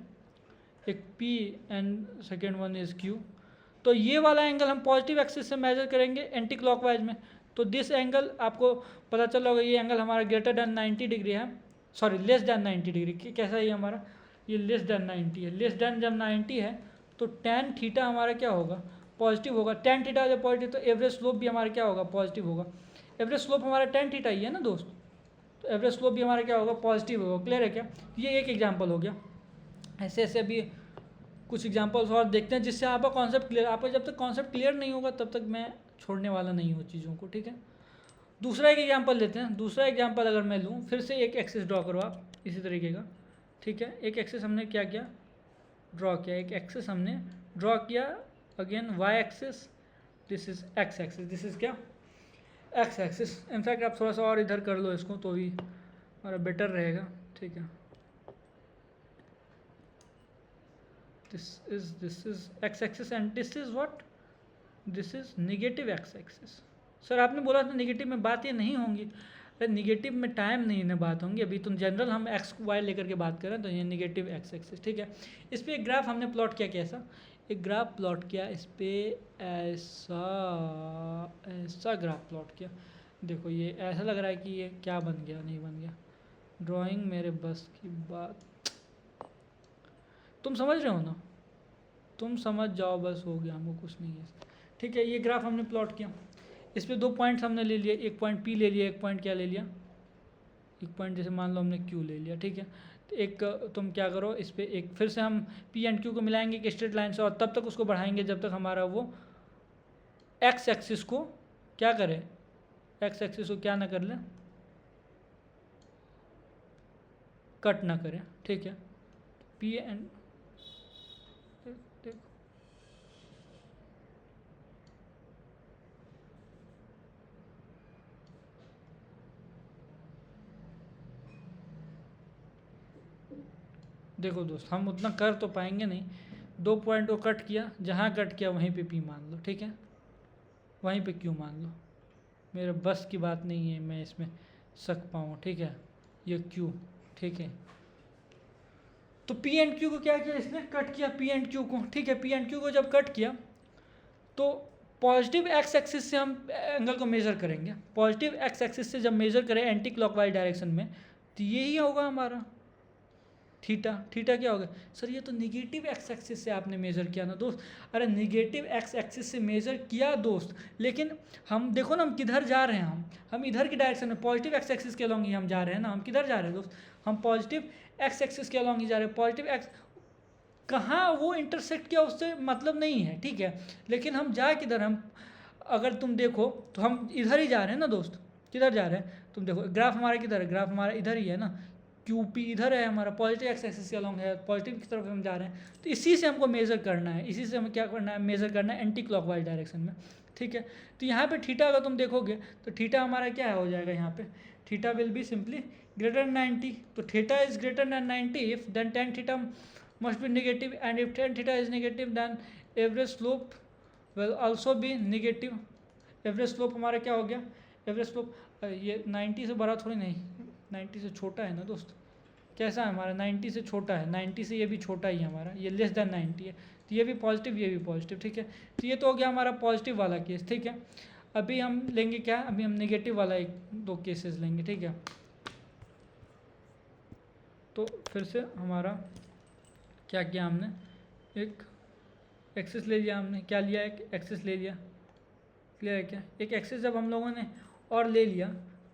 S1: एक P and second one is Q, तो ये वाला एंगल हम पॉजिटिव एक्सिस से मेजर करेंगे एंटी क्लॉकवाइज में। तो दिस एंगल आपको पता चला होगा, ये एंगल हमारा ग्रेटर देन 90 डिग्री है, सॉरी लेस देन 90 डिग्री। कैसा है ये हमारा, ये लेस देन 90 है। लेस देन जब 90 है तो टेन थीटा हमारा क्या होगा, पॉजिटिव होगा। टेन थीटा जब पॉजिटिव तो एवरेज स्लोप भी हमारा क्या होगा, पॉजिटिव होगा। एवरेज स्लोप हमारा टेन थीटा ही है ना दोस्त, तो एवरेज स्लोप भी हमारा क्या होगा, पॉजिटिव होगा। क्लियर है क्या? ये एक एग्जाम्पल हो गया। ऐसे ऐसे अभी कुछ एग्जांपल्स और देखते हैं जिससे आपका कॉन्सेप्ट क्लियर। आपका जब तक कॉन्सेप्ट क्लियर नहीं होगा तब तक मैं छोड़ने वाला नहीं हूँ चीज़ों को, ठीक है। दूसरा एक एग्जांपल लेते हैं। दूसरा एग्जांपल अगर मैं लूँ, फिर से एक एक्सिस ड्रॉ करो आप इसी तरीके का, ठीक है। एक एक्सिस हमने क्या किया, ड्रॉ किया। एक एक्सिस हमने ड्रॉ किया, again Y axis, this is x axis, this is क्या, एक्स एक्सिस। इनफैक्ट आप थोड़ा सा और इधर कर लो इसको तो भी हमारा बेटर रहेगा, ठीक है। this is x axis and this is what, this is negative x axis। Sir आपने बोला था निगेटिव में बात ये नहीं होंगी, अरे निगेटिव में टाइम नहीं ना बात होंगी, अभी तुम जनरल हम एक्स वाई लेकर के बात करें तो ये निगेटिव एक्स एक्सिस, ठीक है। इस पर एक ग्राफ हमने प्लॉट किया, कैसा, एक ग्राफ प्लॉट किया इस पर, ऐसा ऐसा ग्राफ प्लॉट किया। देखो ये ऐसा लग रहा है कि ये क्या बन गया, नहीं बन गया, ड्राइंग मेरे बस की बात, तुम समझ रहे हो ना, तुम समझ जाओ बस, हो गया, हमको कुछ नहीं है, ठीक है। ये ग्राफ हमने प्लॉट किया, इस पर दो पॉइंट्स हमने ले लिए, एक पॉइंट P ले लिया, एक पॉइंट क्या ले लिया, एक पॉइंट जैसे मान लो हमने Q ले लिया, ठीक है। तो एक तुम क्या करो, इस पर एक फिर से हम P एंड Q को मिलाएंगे एक स्ट्रेट लाइन से, और तब तक उसको बढ़ाएंगे जब तक हमारा वो एक्स एक्सिस को क्या करे, एक्स एक्सिस को क्या ना कर ले, कट ना करे, ठीक है। P एंड देखो दोस्त, हम उतना कर तो पाएंगे नहीं, 2 पॉइंट को कट किया, जहाँ कट किया वहीं पे P मान लो, ठीक है, वहीं पे Q मान लो। मेरे बस की बात नहीं है मैं इसमें सक पाऊँ, ठीक है, ये Q, ठीक है। तो P एंड Q को क्या किया इसने, कट किया P एंड Q को, ठीक है। P एंड Q को जब कट किया तो पॉजिटिव एक्स एक्सिस से हम एंगल को मेज़र करेंगे। पॉजिटिव एक्स एक्सिस से जब मेज़र करें एंटी क्लॉकवाइज डायरेक्शन में, तो यही होगा हमारा थीटा। थीटा क्या होगा सर, ये तो निगेटिव एक्स एक्सिस से आपने मेज़र किया ना दोस्त। अरे निगेटिव एक्स एक्सिस से मेज़र किया दोस्त, लेकिन हम देखो ना हम किधर जा रहे हैं, हम इधर की डायरेक्शन में पॉजिटिव एक्स एक्सिस के अलॉन्ग ही हम जा रहे हैं ना। हम किधर जा रहे हैं दोस्त, हम पॉजिटिव एक्स एक्सिस के अलॉन्ग ही जा रहे हैं। पॉजिटिव एक्स कहाँ वो इंटरसेक्ट किया उससे मतलब नहीं है, ठीक है, लेकिन हम जा किधर, हम अगर तुम देखो तो हम इधर ही जा रहे हैं ना दोस्त। किधर जा रहे हैं तुम देखो, ग्राफ हमारा किधर है, ग्राफ हमारा इधर ही है ना। QP इधर है हमारा, पॉजिटिव एक्स एक्सिस के अलॉन्ग है, पॉजिटिव की तरफ हम जा रहे हैं। तो इसी से हमको मेज़र करना है, इसी से हमें क्या करना है, मेज़र करना है एंटी क्लॉकवाइज डायरेक्शन में, ठीक है। तो यहाँ पे थीटा अगर तुम देखोगे तो थीटा हमारा क्या हो जाएगा, यहाँ पे theta will be simply greater than 90। तो theta is greater than 90 if then tan theta must be negative, and if tan theta is negative then average slope will also be negative। Average slope हमारा क्या हो गया, average slope ये 90 से बड़ा थोड़ी नहीं, 90 से छोटा है ना दोस्त। कैसा है हमारा, 90 से छोटा है, 90 से ये भी छोटा ही है हमारा, ये लेस देन 90 है। तो ये भी पॉजिटिव, ये भी पॉजिटिव, ठीक है। तो ये तो हो गया हमारा पॉजिटिव वाला केस, ठीक है। अभी हम लेंगे क्या, अभी हम नेगेटिव वाला एक दो केसेस लेंगे, ठीक है। तो फिर से हमारा क्या किया हमने, एक एक्सिस ले लिया हमने, क्या लिया, एक एक्सिस ले लिया, क्लियर है क्या। एक एक्सिस जब हम लोगों ने और ले लिया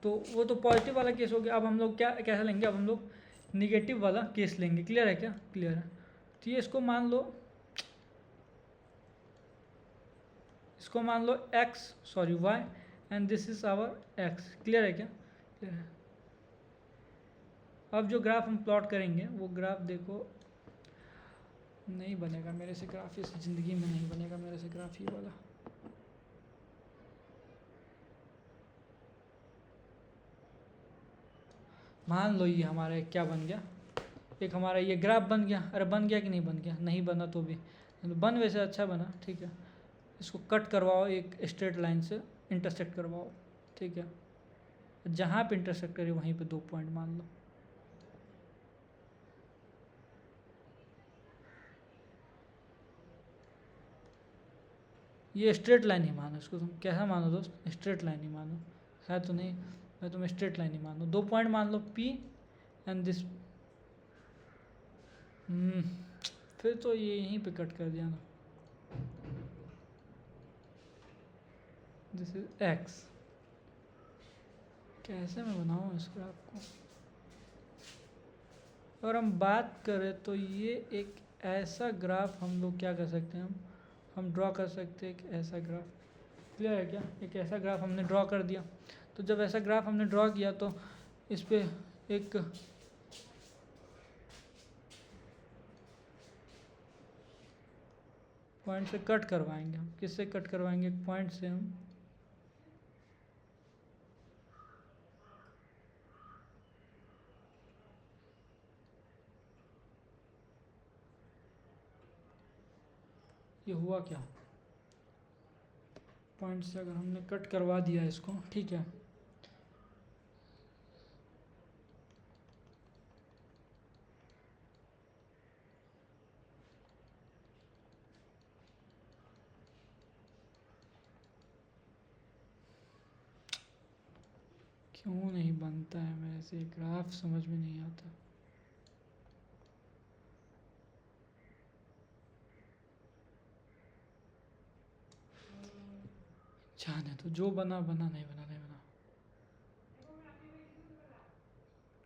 S1: तो वो तो पॉजिटिव वाला केस हो गया। अब हम लोग क्या कैसा लेंगे, अब हम लोग निगेटिव वाला केस लेंगे, क्लियर है क्या, क्लियर है। तो ये इसको मान लो, इसको मान लो x, sorry y, and this is our x, clear है क्या, क्लियर है। अब जो ग्राफ हम प्लॉट करेंगे वो ग्राफ देखो, नहीं बनेगा मेरे से ग्राफ, इस ज़िंदगी में नहीं बनेगा मेरे से ग्राफ ये वाला। मान लो ये हमारा क्या बन गया, एक हमारा ये ग्राफ बन गया। अरे बन गया कि नहीं बन गया, नहीं बना तो भी बन, वैसे अच्छा बना, ठीक है। इसको कट करवाओ एक स्ट्रेट लाइन से, इंटरसेक्ट करवाओ, ठीक है। जहाँ पे इंटरसेक्ट करे वहीं पे 2 पॉइंट मान लो। ये स्ट्रेट लाइन ही मानो, इसको तुम कैसा मानो दोस्त, स्ट्रेट लाइन ही मानो, है तो नहीं, मैं तुम स्ट्रेट लाइन ही मानो। 2 पॉइंट मान लो P एंड दिस, फिर तो ये यहीं पे कट कर दिया ना, दिस इज X। कैसे मैं बनाऊँ इस ग्राफ को, और हम बात करें तो ये एक ऐसा ग्राफ हम लोग क्या कर सकते हैं, हम ड्रॉ कर सकते हैं एक ऐसा ग्राफ, क्लियर है क्या। एक ऐसा ग्राफ हमने ड्रॉ कर दिया। तो जब ऐसा ग्राफ हमने ड्रॉ किया तो इस पे एक पॉइंट से कट करवाएंगे हम, किससे कट करवाएंगे, एक पॉइंट से हम ये हुआ क्या, पॉइंट से अगर हमने कट करवा दिया इसको, ठीक है, क्यों नहीं बनता है मेरे से ग्राफ, समझ में नहीं आता। जाने तो, जो बना बना, नहीं बना नहीं बना।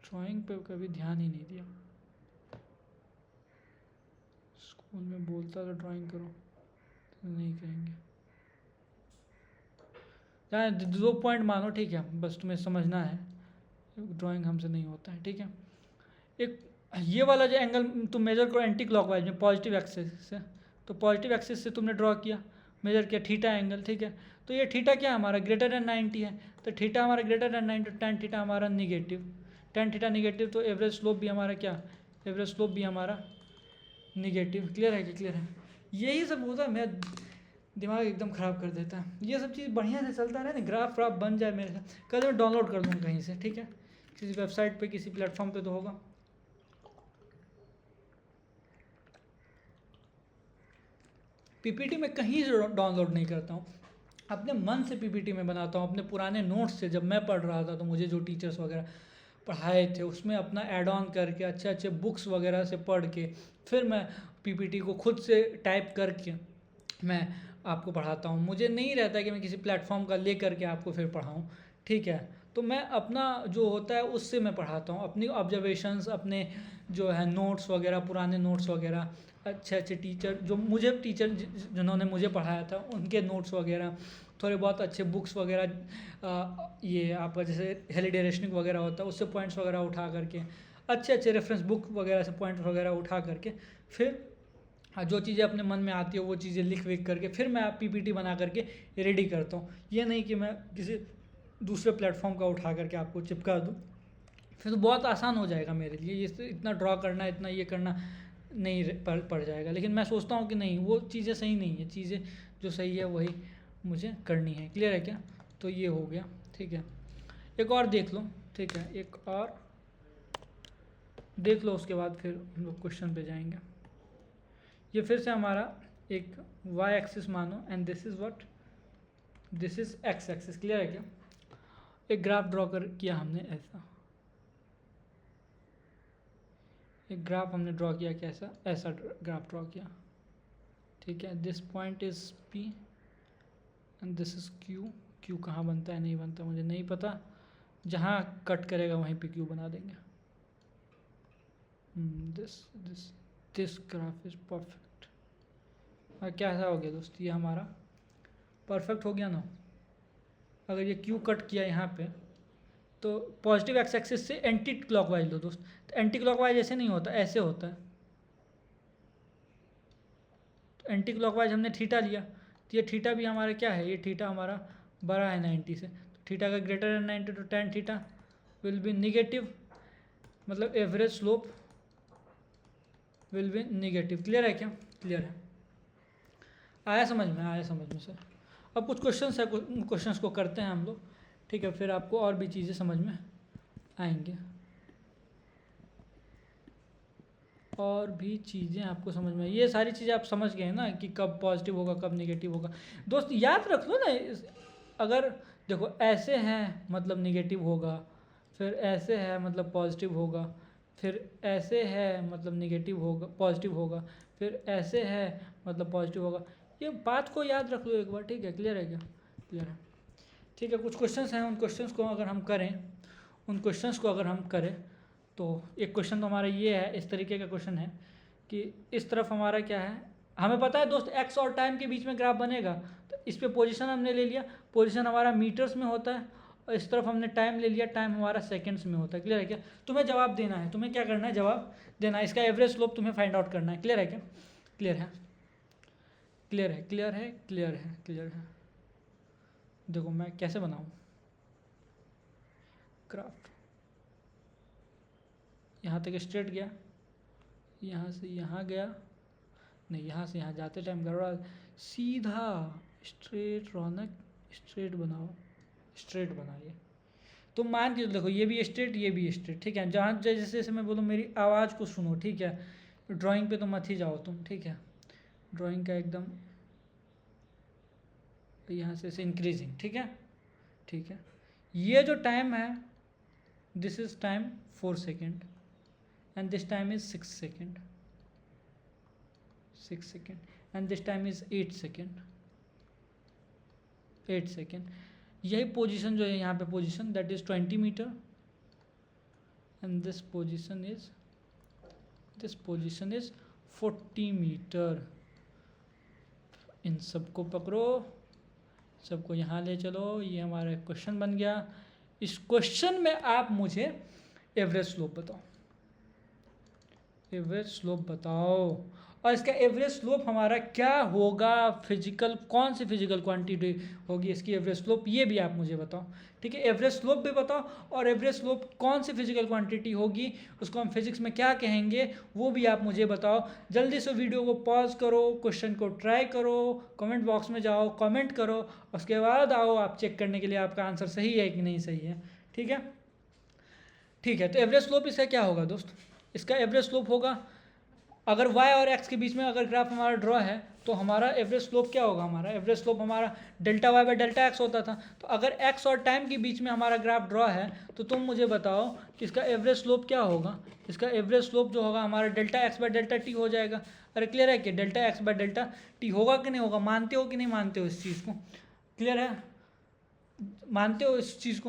S1: ड्राइंग पे कभी ध्यान ही नहीं दिया, स्कूल में बोलता था ड्राइंग करो, तो नहीं करेंगे। जाने 2 पॉइंट मानो, ठीक है, बस तुम्हें समझना है, ड्राइंग हमसे नहीं होता है, ठीक है। एक ये वाला जो एंगल तुम मेजर करो एंटी क्लॉकवाइज में पॉजिटिव एक्सिस से, तो पॉजिटिव एक्सिस से तुमने ड्रॉ किया, मेजर किया थीटा एंगल, ठीक है। तो ये थीटा क्या हमारा ग्रेटर देन 90 है, तो थीटा हमारा ग्रेटर देन 90, टेन थीटा हमारा निगेटिव, टेन थीटा निगेटिव, तो एवरेज स्लोप भी हमारा क्या, एवरेज स्लोप भी हमारा निगेटिव। क्लियर है कि क्लियर है? यही सब होता है, मैं दिमाग एकदम ख़राब कर देता है। ये सब चीज़ बढ़िया से चलता रहे ना, ग्राफ व्राफ बन जाए मेरे साथ, कल मैं डाउनलोड कर दूँगा कहीं से, ठीक है, किसी वेबसाइट पे किसी प्लेटफॉर्म पे तो होगा। पीपीटी में कहीं से डाउनलोड नहीं करता हूँ, अपने मन से पीपीटी में बनाता हूँ, अपने पुराने नोट्स से। जब मैं पढ़ रहा था तो मुझे जो टीचर्स वगैरह पढ़ाए थे उसमें अपना ऐड ऑन करके अच्छे अच्छे बुक्स वगैरह से पढ़ के फिर मैं पीपीटी को खुद से टाइप करके मैं आपको पढ़ाता हूँ। मुझे नहीं रहता है कि मैं किसी प्लेटफॉर्म का ले करके आपको फिर पढ़ाऊँ, ठीक है। तो मैं अपना जो होता है उससे मैं पढ़ाता हूँ, अपनी ऑब्जर्वेशंस, अपने जो है नोट्स वगैरह, पुराने नोट्स वगैरह, अच्छे अच्छे टीचर जो मुझे टीचर जिन्होंने मुझे पढ़ाया था उनके नोट्स वगैरह, थोड़े बहुत अच्छे बुक्स वगैरह, ये आपका जैसे हेलिडे रेशनिंग वगैरह होता है उससे पॉइंट्स वगैरह उठा करके, अच्छे अच्छे रेफरेंस बुक वगैरह से पॉइंट्स वगैरह उठा करके फिर जो चीज़ें अपने मन में आती है वो चीज़ें लिख विख करके फिर मैं पीपीटी बना करके रेडी करता हूँ। ये नहीं कि मैं किसी दूसरे प्लेटफॉर्म का उठा करके आपको चिपका दूँ, फिर तो बहुत आसान हो जाएगा मेरे लिए। ये इतना ड्रॉ करना, इतना ये करना नहीं पड़ जाएगा। लेकिन मैं सोचता हूँ कि नहीं, वो चीज़ें सही नहीं है, चीज़ें जो सही है वही मुझे करनी है। क्लियर है क्या? तो ये हो गया, ठीक है। एक और देख लो, ठीक है, एक और देख लो, उसके बाद फिर हम लोग क्वेश्चन पे जाएंगे। ये फिर से हमारा एक वाई एक्सिस मानो, and this is what, this is x axis. Clear है क्या? एक ग्राफ ड्रॉ कर किया हमने ऐसा, एक ग्राफ हमने ड्रॉ किया कैसा, ऐसा ग्राफ ड्रॉ किया, ठीक है। This point is P and this is Q. Q कहाँ बनता है, नहीं बनता, मुझे नहीं पता, जहाँ कट करेगा वहीं पे क्यू बना देंगे। This this this graph is perfect. और क्या ऐसा हो गया दोस्त, ये हमारा परफेक्ट हो गया ना। अगर ये क्यू कट किया यहाँ पे तो पॉजिटिव एक्स एक्सिस से एंटी क्लॉकवाइज लो दोस्त, तो एंटी क्लॉकवाइज ऐसे नहीं होता, ऐसे होता है। तो एंटी क्लॉकवाइज हमने थीटा लिया, तो ये थीटा भी हमारा क्या है, ये थीटा हमारा बड़ा है 90 से, तो थीटा का ग्रेटर देन 90 तो tan theta will be negative, मतलब average slope will be negative. Clear है क्या? क्लियर है? आया समझ में? आया समझ में सर। अब कुछ क्वेश्चंस है, क्वेश्चंस को करते हैं हम लोग, ठीक है, फिर आपको और भी चीज़ें समझ में आएंगे, और भी चीज़ें आपको समझ में। ये सारी चीज़ें आप समझ गए ना कि कब पॉजिटिव होगा कब नेगेटिव होगा। दोस्त याद रख लो ना, अगर देखो ऐसे हैं मतलब नेगेटिव होगा, फिर ऐसे है मतलब पॉजिटिव होगा, फिर ऐसे है मतलब नेगेटिव होगा, पॉजिटिव होगा, फिर ऐसे है मतलब पॉजिटिव होगा। ये बात को याद रख लो एक बार, ठीक है। क्लियर है क्या? क्लियर है, ठीक है। कुछ क्वेश्चंस हैं, उन क्वेश्चंस को अगर हम करें, उन क्वेश्चंस को अगर हम करें तो एक क्वेश्चन तो हमारा ये है, इस तरीके का क्वेश्चन है कि इस तरफ हमारा क्या है, हमें पता है दोस्त एक्स और टाइम के बीच में ग्राफ बनेगा, तो इस पे पोजीशन हमने ले लिया, पोजीशन हमारा मीटर्स में होता है, और इस तरफ हमने टाइम ले लिया, टाइम हमारा सेकंड्स में होता है। क्लियर है क्या? तुम्हें जवाब देना है, तुम्हें क्या करना है, जवाब देना है, इसका एवरेज स्लोप तुम्हें फाइंड आउट करना है। क्लियर है क्या? क्लियर है? क्लियर है? क्लियर है? क्लियर है? क्लियर है? देखो मैं कैसे बनाऊँ ग्राफ, यहाँ तक स्ट्रेट गया, यहाँ से यहाँ गया, नहीं यहाँ से यहाँ जाते टाइम गड़बड़ा, सीधा स्ट्रेट रौनक, स्ट्रेट बनाओ, स्ट्रेट बनाइए। तो मान के देखो ये भी स्ट्रेट, ये भी स्ट्रेट, ठीक है। जहाँ जैसे जैसे मैं बोलूँ मेरी आवाज़ को सुनो, ठीक है। ड्राइंग पे तो मत ही जाओ तुम, ठीक है। ड्राइंग का एकदम यहाँ से ऐसे इंक्रीजिंग, ठीक है, ठीक है। ये जो टाइम है, this is time 4 second and this time is 6 second, 6 second, and this time is 8 second, 8 second। यही पोजीशन जो है यहाँ पे position that is 20 metre, and this position is 40 metre. इन सबको पकड़ो, सबको यहाँ ले चलो, ये हमारा क्वेश्चन बन गया। इस क्वेश्चन में आप मुझे एवरेज स्लोप बताओ, एवरेज स्लोप बताओ, और इसका एवरेज स्लोप हमारा क्या होगा, फिजिकल कौन सी फिजिकल क्वांटिटी होगी इसकी एवरेज स्लोप, ये भी आप मुझे बताओ। ठीक है, एवरेज स्लोप भी बताओ और एवरेज स्लोप कौन सी फिजिकल क्वांटिटी होगी, उसको हम फिजिक्स में क्या कहेंगे वो भी आप मुझे बताओ। जल्दी से वीडियो को पॉज करो, क्वेश्चन को ट्राई करो, कमेंट बॉक्स में जाओ, कमेंट करो, उसके बाद आओ आप चेक करने के लिए आपका आंसर सही है कि नहीं सही है। ठीक है, ठीक है। तो एवरेज स्लोप इसका क्या होगा दोस्त, इसका एवरेज स्लोप होगा, अगर y और x के बीच में अगर ग्राफ हमारा ड्रॉ है तो हमारा एवरेज स्लोप क्या होगा, हमारा एवरेज स्लोप हमारा delta y by delta x होता था। तो अगर x और टाइम के बीच में हमारा ग्राफ ड्रॉ है तो तुम मुझे बताओ कि इसका एवरेज स्लोप क्या होगा। इसका एवरेज स्लोप जो होगा हमारा delta x by delta t हो जाएगा। अरे क्लियर है कि delta x by delta t होगा कि नहीं होगा, मानते हो कि नहीं मानते हो इस चीज़ को, क्लियर है, मानते हो इस चीज़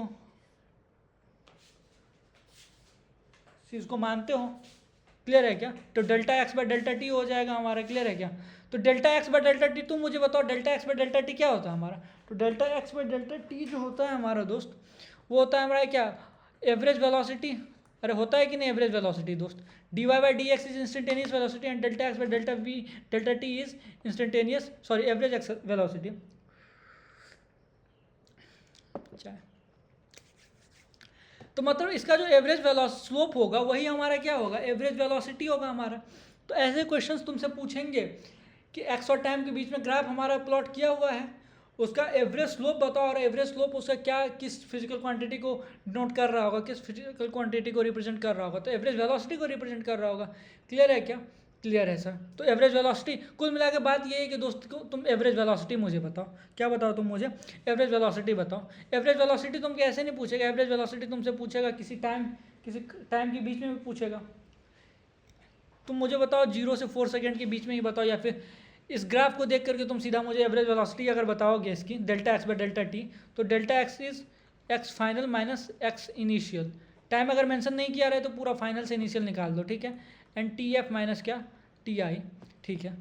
S1: को मानते हो, क्लियर है क्या। तो delta x by delta T हो जाएगा हमारा, क्लियर है क्या। तो delta x by delta T तुम मुझे बताओ delta x by delta T क्या होता है हमारा। तो delta x by delta T जो होता है हमारा दोस्त, वो होता है हमारा क्या, एवरेज वेलोसिटी। अरे होता है कि नहीं एवरेज वेलोसिटी दोस्त, D Y by D X is instantaneous velocity and delta x by delta V delta T is instantaneous sorry average X velocity. तो मतलब इसका जो एवरेज स्लोप होगा वही हमारा क्या होगा, एवरेज वेलोसिटी होगा हमारा। तो ऐसे क्वेश्चंस तुमसे पूछेंगे कि एक्स और टाइम के बीच में ग्राफ हमारा प्लॉट किया हुआ है, उसका एवरेज स्लोप बताओ, और एवरेज स्लोप उसका क्या किस फिजिकल क्वांटिटी को डिनोट कर रहा होगा, किस फिजिकल क्वांटिटी को रिप्रेजेंट कर रहा होगा, तो एवरेज वेलोसिटी को रिप्रेजेंट कर रहा होगा। क्लियर है क्या, क्लियर है सर। तो एवरेज वेलोसिटी, कुल मिला के बात ये है कि दोस्त को तुम एवरेज वेलोसिटी मुझे बताओ, क्या बताओ तुम मुझे, एवरेज वेलोसिटी बताओ। एवरेज वेलोसिटी तुम कैसे नहीं पूछेगा, एवरेज वेलोसिटी तुमसे पूछेगा किसी टाइम के बीच में भी पूछेगा। तुम मुझे बताओ 0 से 4 सेकेंड के बीच में ही बताओ, या फिर इस ग्राफ को देख करके तुम सीधा मुझे एवरेज वेलोसिटी अगर बताओगे इसकी delta x by delta T, तो delta x is x final minus x initial. Time अगर मेंशन नहीं किया रहे तो पूरा फाइनल से इनिशियल निकाल दो, ठीक है, एंड टी एफ माइनस क्या टी आई, ठीक है।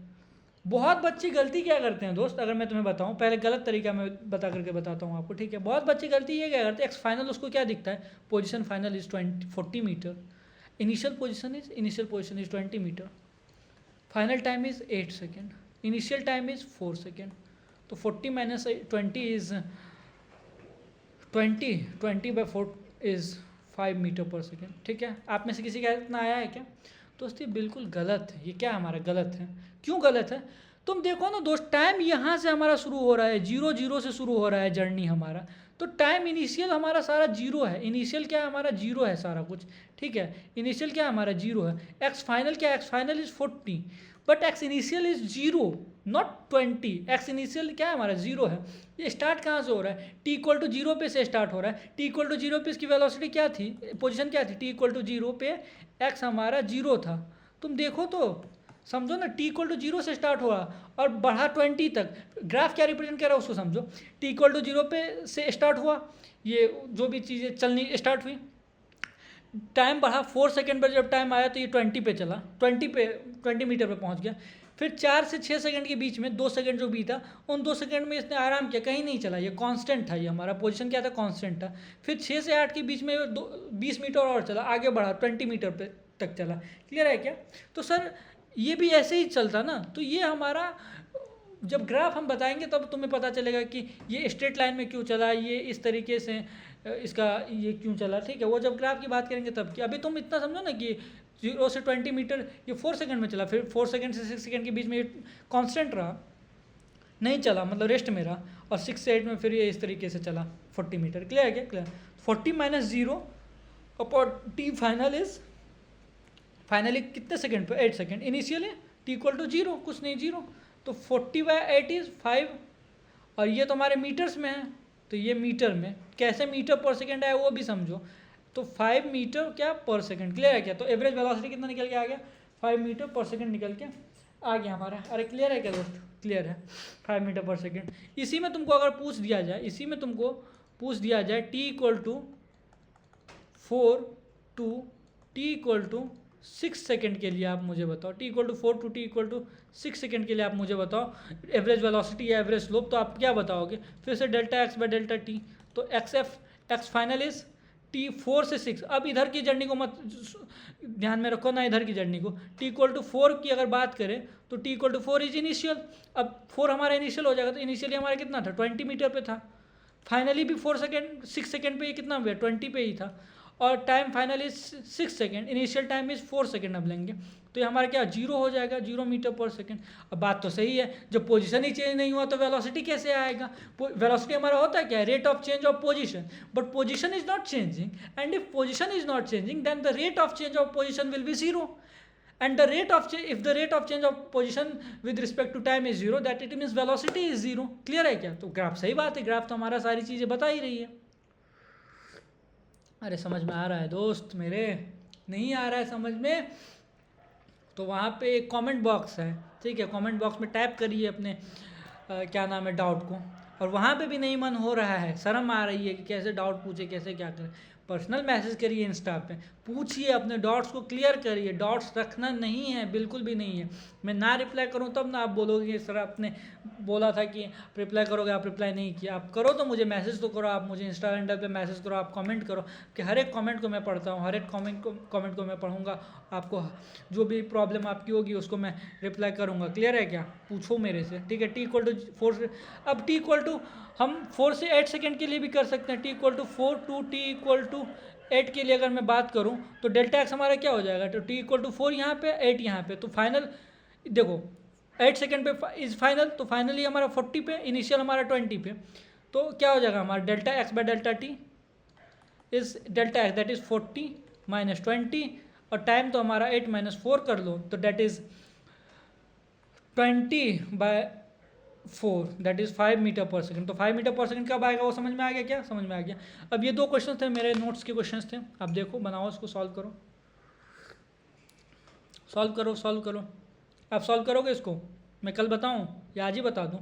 S1: बहुत बच्चे गलती क्या करते हैं दोस्त, अगर मैं तुम्हें बताऊं, पहले गलत तरीका मैं बता करके बताता हूं आपको, ठीक है। बहुत बच्चे गलती ये क्या करते हैं, एक्स फाइनल उसको क्या दिखता है, position final is 40 metre, initial position is 20 metre, final time is 8 second, initial time is 4 second. तो 40 minus 20 is 20 by 4 is 5 metre per second, ठीक है। आप में से किसी का इतना आया है क्या दोस्त, ये बिल्कुल गलत है, ये क्या हमारा गलत है। क्यों गलत है, तुम देखो ना दोस्त, टाइम यहाँ से हमारा शुरू हो रहा है, 0 से शुरू हो रहा है जर्नी हमारा, तो टाइम इनिशियल हमारा सारा 0 है, इनिशियल क्या है हमारा 0 है सारा कुछ, ठीक है। इनिशियल क्या हमारा 0 है, एक्स फाइनल क्या, x final is 40 but x initial is 0 not 20, x initial क्या है हमारा 0 है। ये स्टार्ट कहाँ से हो रहा है, टी इक्वल टू 0 पे से स्टार्ट हो रहा है, टी इक्वल टू 0 पे इसकी वेलोसिटी क्या थी, पोजीशन क्या थी, टी इक्वल टू 0 पे एक्स हमारा 0 था। तुम देखो तो समझो ना, टी इक्वल टू 0 से स्टार्ट हुआ और बढ़ा 20 तक, ग्राफ क्या रिप्रेजेंट कर रहा है उसको समझो। टी इक्वल टू 0 पे से स्टार्ट हुआ, ये जो भी चीज़ें चलनी स्टार्ट हुई, टाइम बढ़ा 4 सेकेंड पर, जब टाइम आया तो ये 20 पे चला, 20 मीटर पे पहुंच गया। फिर 4 से 6 सेकंड के बीच में 2 सेकंड जो बीता, उन 2 सेकंड में इसने आराम किया, कहीं नहीं चला, ये कांस्टेंट था, ये हमारा पोजीशन क्या था, कांस्टेंट था। फिर 6 से 8 के बीच में 20 मीटर और चला, आगे बढ़ा 20 मीटर पे तक चला। क्लियर है क्या। तो सर ये भी ऐसे ही चलता ना, तो ये हमारा जब ग्राफ हम बताएंगे तब तुम्हें पता चलेगा कि ये स्ट्रेट लाइन में क्यों चला, ये इस तरीके से इसका ये क्यों चला, ठीक है। वो जब ग्राफ की बात करेंगे तब की, अभी तुम इतना समझो ना कि 0 से 20 मीटर ये 4 सेकंड में चला, फिर 4 सेकंड से 6 सेकंड के बीच में ये कांस्टेंट रहा, नहीं चला, मतलब रेस्ट में रहा, और 6 से 8 में फिर ये इस तरीके से चला 40 मीटर। क्लियर है क्या, clear. 40 minus 0 upon T final is, finally कितने सेकंड पे, 8 सेकंड, इनिशियल है टी इक्वल टू 0, कुछ नहीं 0, तो 40 बाई 8 इज 5, और ये तो हमारे मीटर्स में है, तो ये मीटर में कैसे मीटर पर सेकंड है वो भी समझो, तो 5 मीटर क्या पर सेकंड। क्लियर है क्या। तो एवरेज वेलोसिटी कितना निकल के आ गया, 5 मीटर पर सेकंड निकल के आ गया हमारा। अरे क्लियर है क्या दोस्त, क्लियर है, 5 मीटर पर सेकंड। इसी में तुमको अगर पूछ दिया जाए T equal to 4 to T equal to 6 second के लिए आप मुझे बताओ, T equal to 4 to T equal to 6 second के लिए आप मुझे बताओ एवरेज वेलोसिटी या एवरेज स्लोप, तो आप क्या बताओगे, फिर से delta x by delta T, तो एक्स फाइनल इज 4 से 6, अब इधर की जर्नी को मत ध्यान में रखो ना, इधर की जर्नी को। t=4 की अगर बात करें तो t=4 इज इनिशियल। अब 4 हमारा इनिशियल हो जाएगा, तो इनिशियली हमारा कितना था, 20 मीटर पे था। फाइनली भी 6 सेकेंड पे ये कितना हुआ, 20 पे ही था। और time finally 6 second, initial time is 4 second अब लेंगे, तो ये हमारा क्या 0 हो जाएगा, 0 मीटर पर सेकेंड। अब बात तो सही है, जब पोजीशन ही चेंज नहीं हुआ तो वेलोसिटी कैसे आएगा। वेलोसिटी हमारा होता है क्या, rate of change of position, but position is not changing, and if position is not changing then the rate of change of position will be 0, and the rate of change, if the rate of change of position with respect to time is 0, that it means velocity is 0। Clear है क्या। तो graph सही बात है, graph तो हमारा सारी चीज़ें बता ही रही है। अरे समझ में आ रहा है दोस्त मेरे, नहीं आ रहा है समझ में तो वहाँ पे एक कमेंट बॉक्स है, ठीक है, कमेंट बॉक्स में टाइप करिए अपने क्या नाम है डाउट को। और वहाँ पे भी नहीं मन हो रहा है, शर्म आ रही है कि कैसे डाउट पूछे, कैसे क्या करें, पर्सनल मैसेज करिए इंस्टा पे, पूछिए, अपने डॉट्स को क्लियर करिए। डॉट्स रखना नहीं है, बिल्कुल भी नहीं है। मैं ना रिप्लाई करूँ तब ना आप बोलोगे सर आपने बोला था कि रिप्लाई करोगे, आप रिप्लाई नहीं किया। आप करो तो मुझे मैसेज तो करो, आप मुझे इंस्टा हैंडल पे मैसेज करो, आप कमेंट करो, कि हर एक कमेंट को मैं पढ़ता हूँ, हर एक कमेंट को मैं पढ़ूँगा, आपको जो भी प्रॉब्लम आपकी होगी उसको मैं रिप्लाई करूँगा। क्लियर है क्या, पूछो मेरे से, ठीक है। t=4, अब t= हम 4 से 8 सेकेंड के लिए भी कर सकते हैं। t=4 टू t=8 के लिए अगर मैं बात करूं तो डेल्टा एक्स हमारा क्या हो जाएगा, तो t=4 यहाँ पे, 8 यहाँ पे, तो फाइनल देखो 8 सेकेंड पे इज फाइनल, तो फाइनली हमारा 40 पे, इनिशियल हमारा 20 पे, तो क्या हो जाएगा हमारा delta x by delta T is delta x, that is 40 - 20, और टाइम तो हमारा 8 - 4 कर लो, तो that is 20/4, that is 5 metre per second. तो 5 मीटर पर सेकेंड कब आएगा, वो समझ में आ गया क्या, समझ में आ गया। अब ये 2 क्वेश्चन थे मेरे नोट्स के क्वेश्चन थे, आप देखो बनाओ, इसको सॉल्व करो, सॉल्व करो। आप सॉल्व करोगे इसको, मैं कल बताऊं या आज ही बता दूं।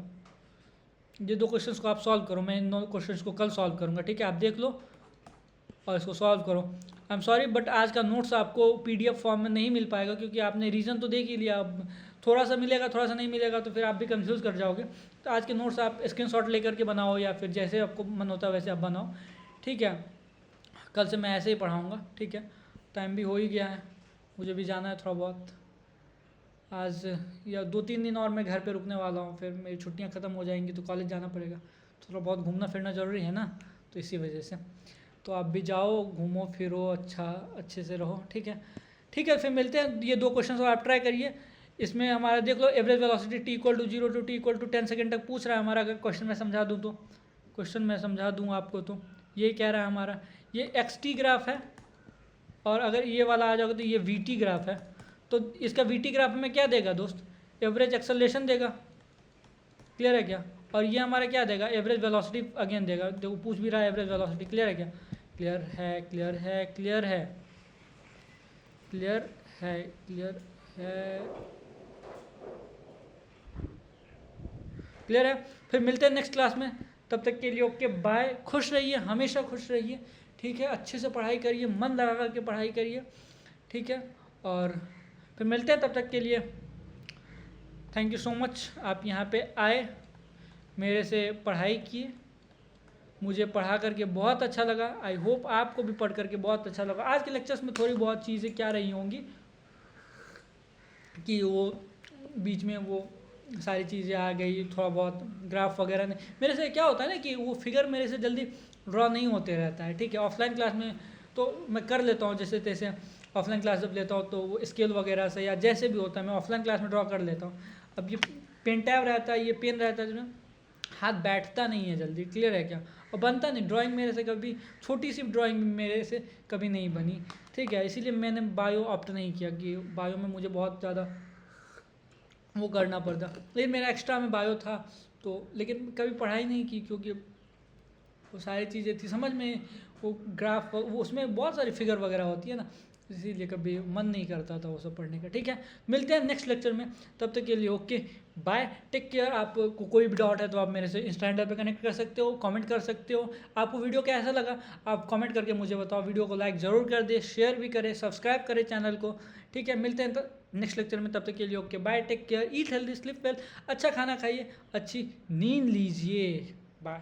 S1: ये 2 क्वेश्चंस को आप सॉल्व करो, मैं इन 2 क्वेश्चंस को कल सॉल्व करूंगा, ठीक है। आप देख लो और इसको सॉल्व करो। आई एम सॉरी बट आज का नोट्स आपको PDF फॉर्म में नहीं मिल पाएगा, क्योंकि आपने रीज़न तो देख ही लिया। अब थोड़ा सा मिलेगा, थोड़ा सा नहीं मिलेगा, तो फिर आप भी कंफ्यूज कर जाओगे। तो आज के नोट्स आप स्क्रीनशॉट लेकर के बनाओ, या फिर जैसे आपको मन होता है वैसे आप बनाओ, ठीक है। कल से मैं ऐसे ही पढ़ाऊँगा, ठीक है। टाइम भी हो ही गया है, मुझे भी जाना है थोड़ा बहुत, आज या 2-3 दिन और मैं घर पे रुकने वाला हूँ, फिर मेरी छुट्टियाँ ख़त्म हो जाएंगी तो कॉलेज जाना पड़ेगा। थोड़ा बहुत घूमना फिरना ज़रूरी है ना, तो इसी वजह से। तो आप भी जाओ, घूमो फिरो, अच्छे से रहो, ठीक है। फिर मिलते हैं। ये 2 क्वेश्चन आप ट्राई करिए। इसमें हमारा देख लो, average velocity t=0 to t=10 second तक पूछ रहा है हमारा। अगर क्वेश्चन मैं समझा दूँ तो, क्वेश्चन मैं समझा दूँ आपको तो ये कह रहा है हमारा, ये xt ग्राफ है, और अगर ये वाला आ जाओगे तो ये vt ग्राफ है। तो इसका vt ग्राफ में क्या देगा दोस्त, एवरेज एक्सेलरेशन देगा, क्लियर है क्या। और ये हमारा क्या देगा, एवरेज वेलोसिटी अगेन देगा। देखो पूछ भी रहा है एवरेज वेलोसिटी, क्लियर है क्या, क्लियर है, क्लियर है, क्लियर है, क्लियर है, क्लियर है, क्लियर है। फिर मिलते हैं नेक्स्ट क्लास में, तब तक के लिए ओके बाय। खुश रहिए, हमेशा खुश रहिए, ठीक है। अच्छे से पढ़ाई करिए, मन लगा करके पढ़ाई करिए, ठीक है। और फिर मिलते हैं, तब तक के लिए थैंक यू सो मच। आप यहाँ पे आए, मेरे से पढ़ाई किए, मुझे पढ़ा करके बहुत अच्छा लगा। आई होप आपको भी पढ़ करके बहुत अच्छा लगा। आज के लेक्चर्स में थोड़ी बहुत चीज़ें क्या रही होंगी कि वो बीच में वो सारी चीज़ें आ गई, थोड़ा बहुत ग्राफ वगैरह ने मेरे से क्या होता है ना कि वो फिगर मेरे से जल्दी ड्रॉ नहीं होते रहता है, ठीक है। ऑफलाइन क्लास में तो मैं कर लेता हूँ, जैसे तैसे ऑफलाइन क्लास जब लेता हूँ तो वो स्केल वगैरह से या जैसे भी होता है मैं ऑफलाइन क्लास में ड्रॉ कर लेता हूँ। अब ये पेन टैब रहता है, ये पेन रहता है जिसमें हाथ बैठता नहीं है जल्दी, क्लियर है क्या, और बनता नहीं। ड्राइंग मेरे से कभी, छोटी सी ड्राइंग मेरे से कभी नहीं बनी, ठीक है। इसीलिए मैंने बायो ऑप्ट नहीं किया कि बायो में मुझे बहुत ज़्यादा वो करना पड़ता, लेकिन मेरा एक्स्ट्रा में बायो था तो, लेकिन कभी पढ़ाई नहीं की क्योंकि वो सारी चीज़ें थी समझ में, वो ग्राफ वो उसमें बहुत सारी फिगर वगैरह होती है ना, इसीलिए कभी मन नहीं करता था वो सब पढ़ने का, ठीक है। मिलते हैं नेक्स्ट लेक्चर में, तब तक के लिए ओके बाय, टेक केयर। आपको कोई भी डाउट है तो आप मेरे से इंस्टा हैंडल पे कनेक्ट कर सकते हो, कमेंट कर सकते हो। आपको वीडियो कैसा लगा आप कमेंट करके मुझे बताओ। वीडियो को लाइक ज़रूर कर दे, शेयर भी करें, सब्सक्राइब करें चैनल को, ठीक है। मिलते हैं तो नेक्स्ट लेक्चर में, तब तक के लिए okay bye, take care, eat healthy, sleep well, अच्छा खाना खाइए, अच्छी नींद लीजिए, बाय।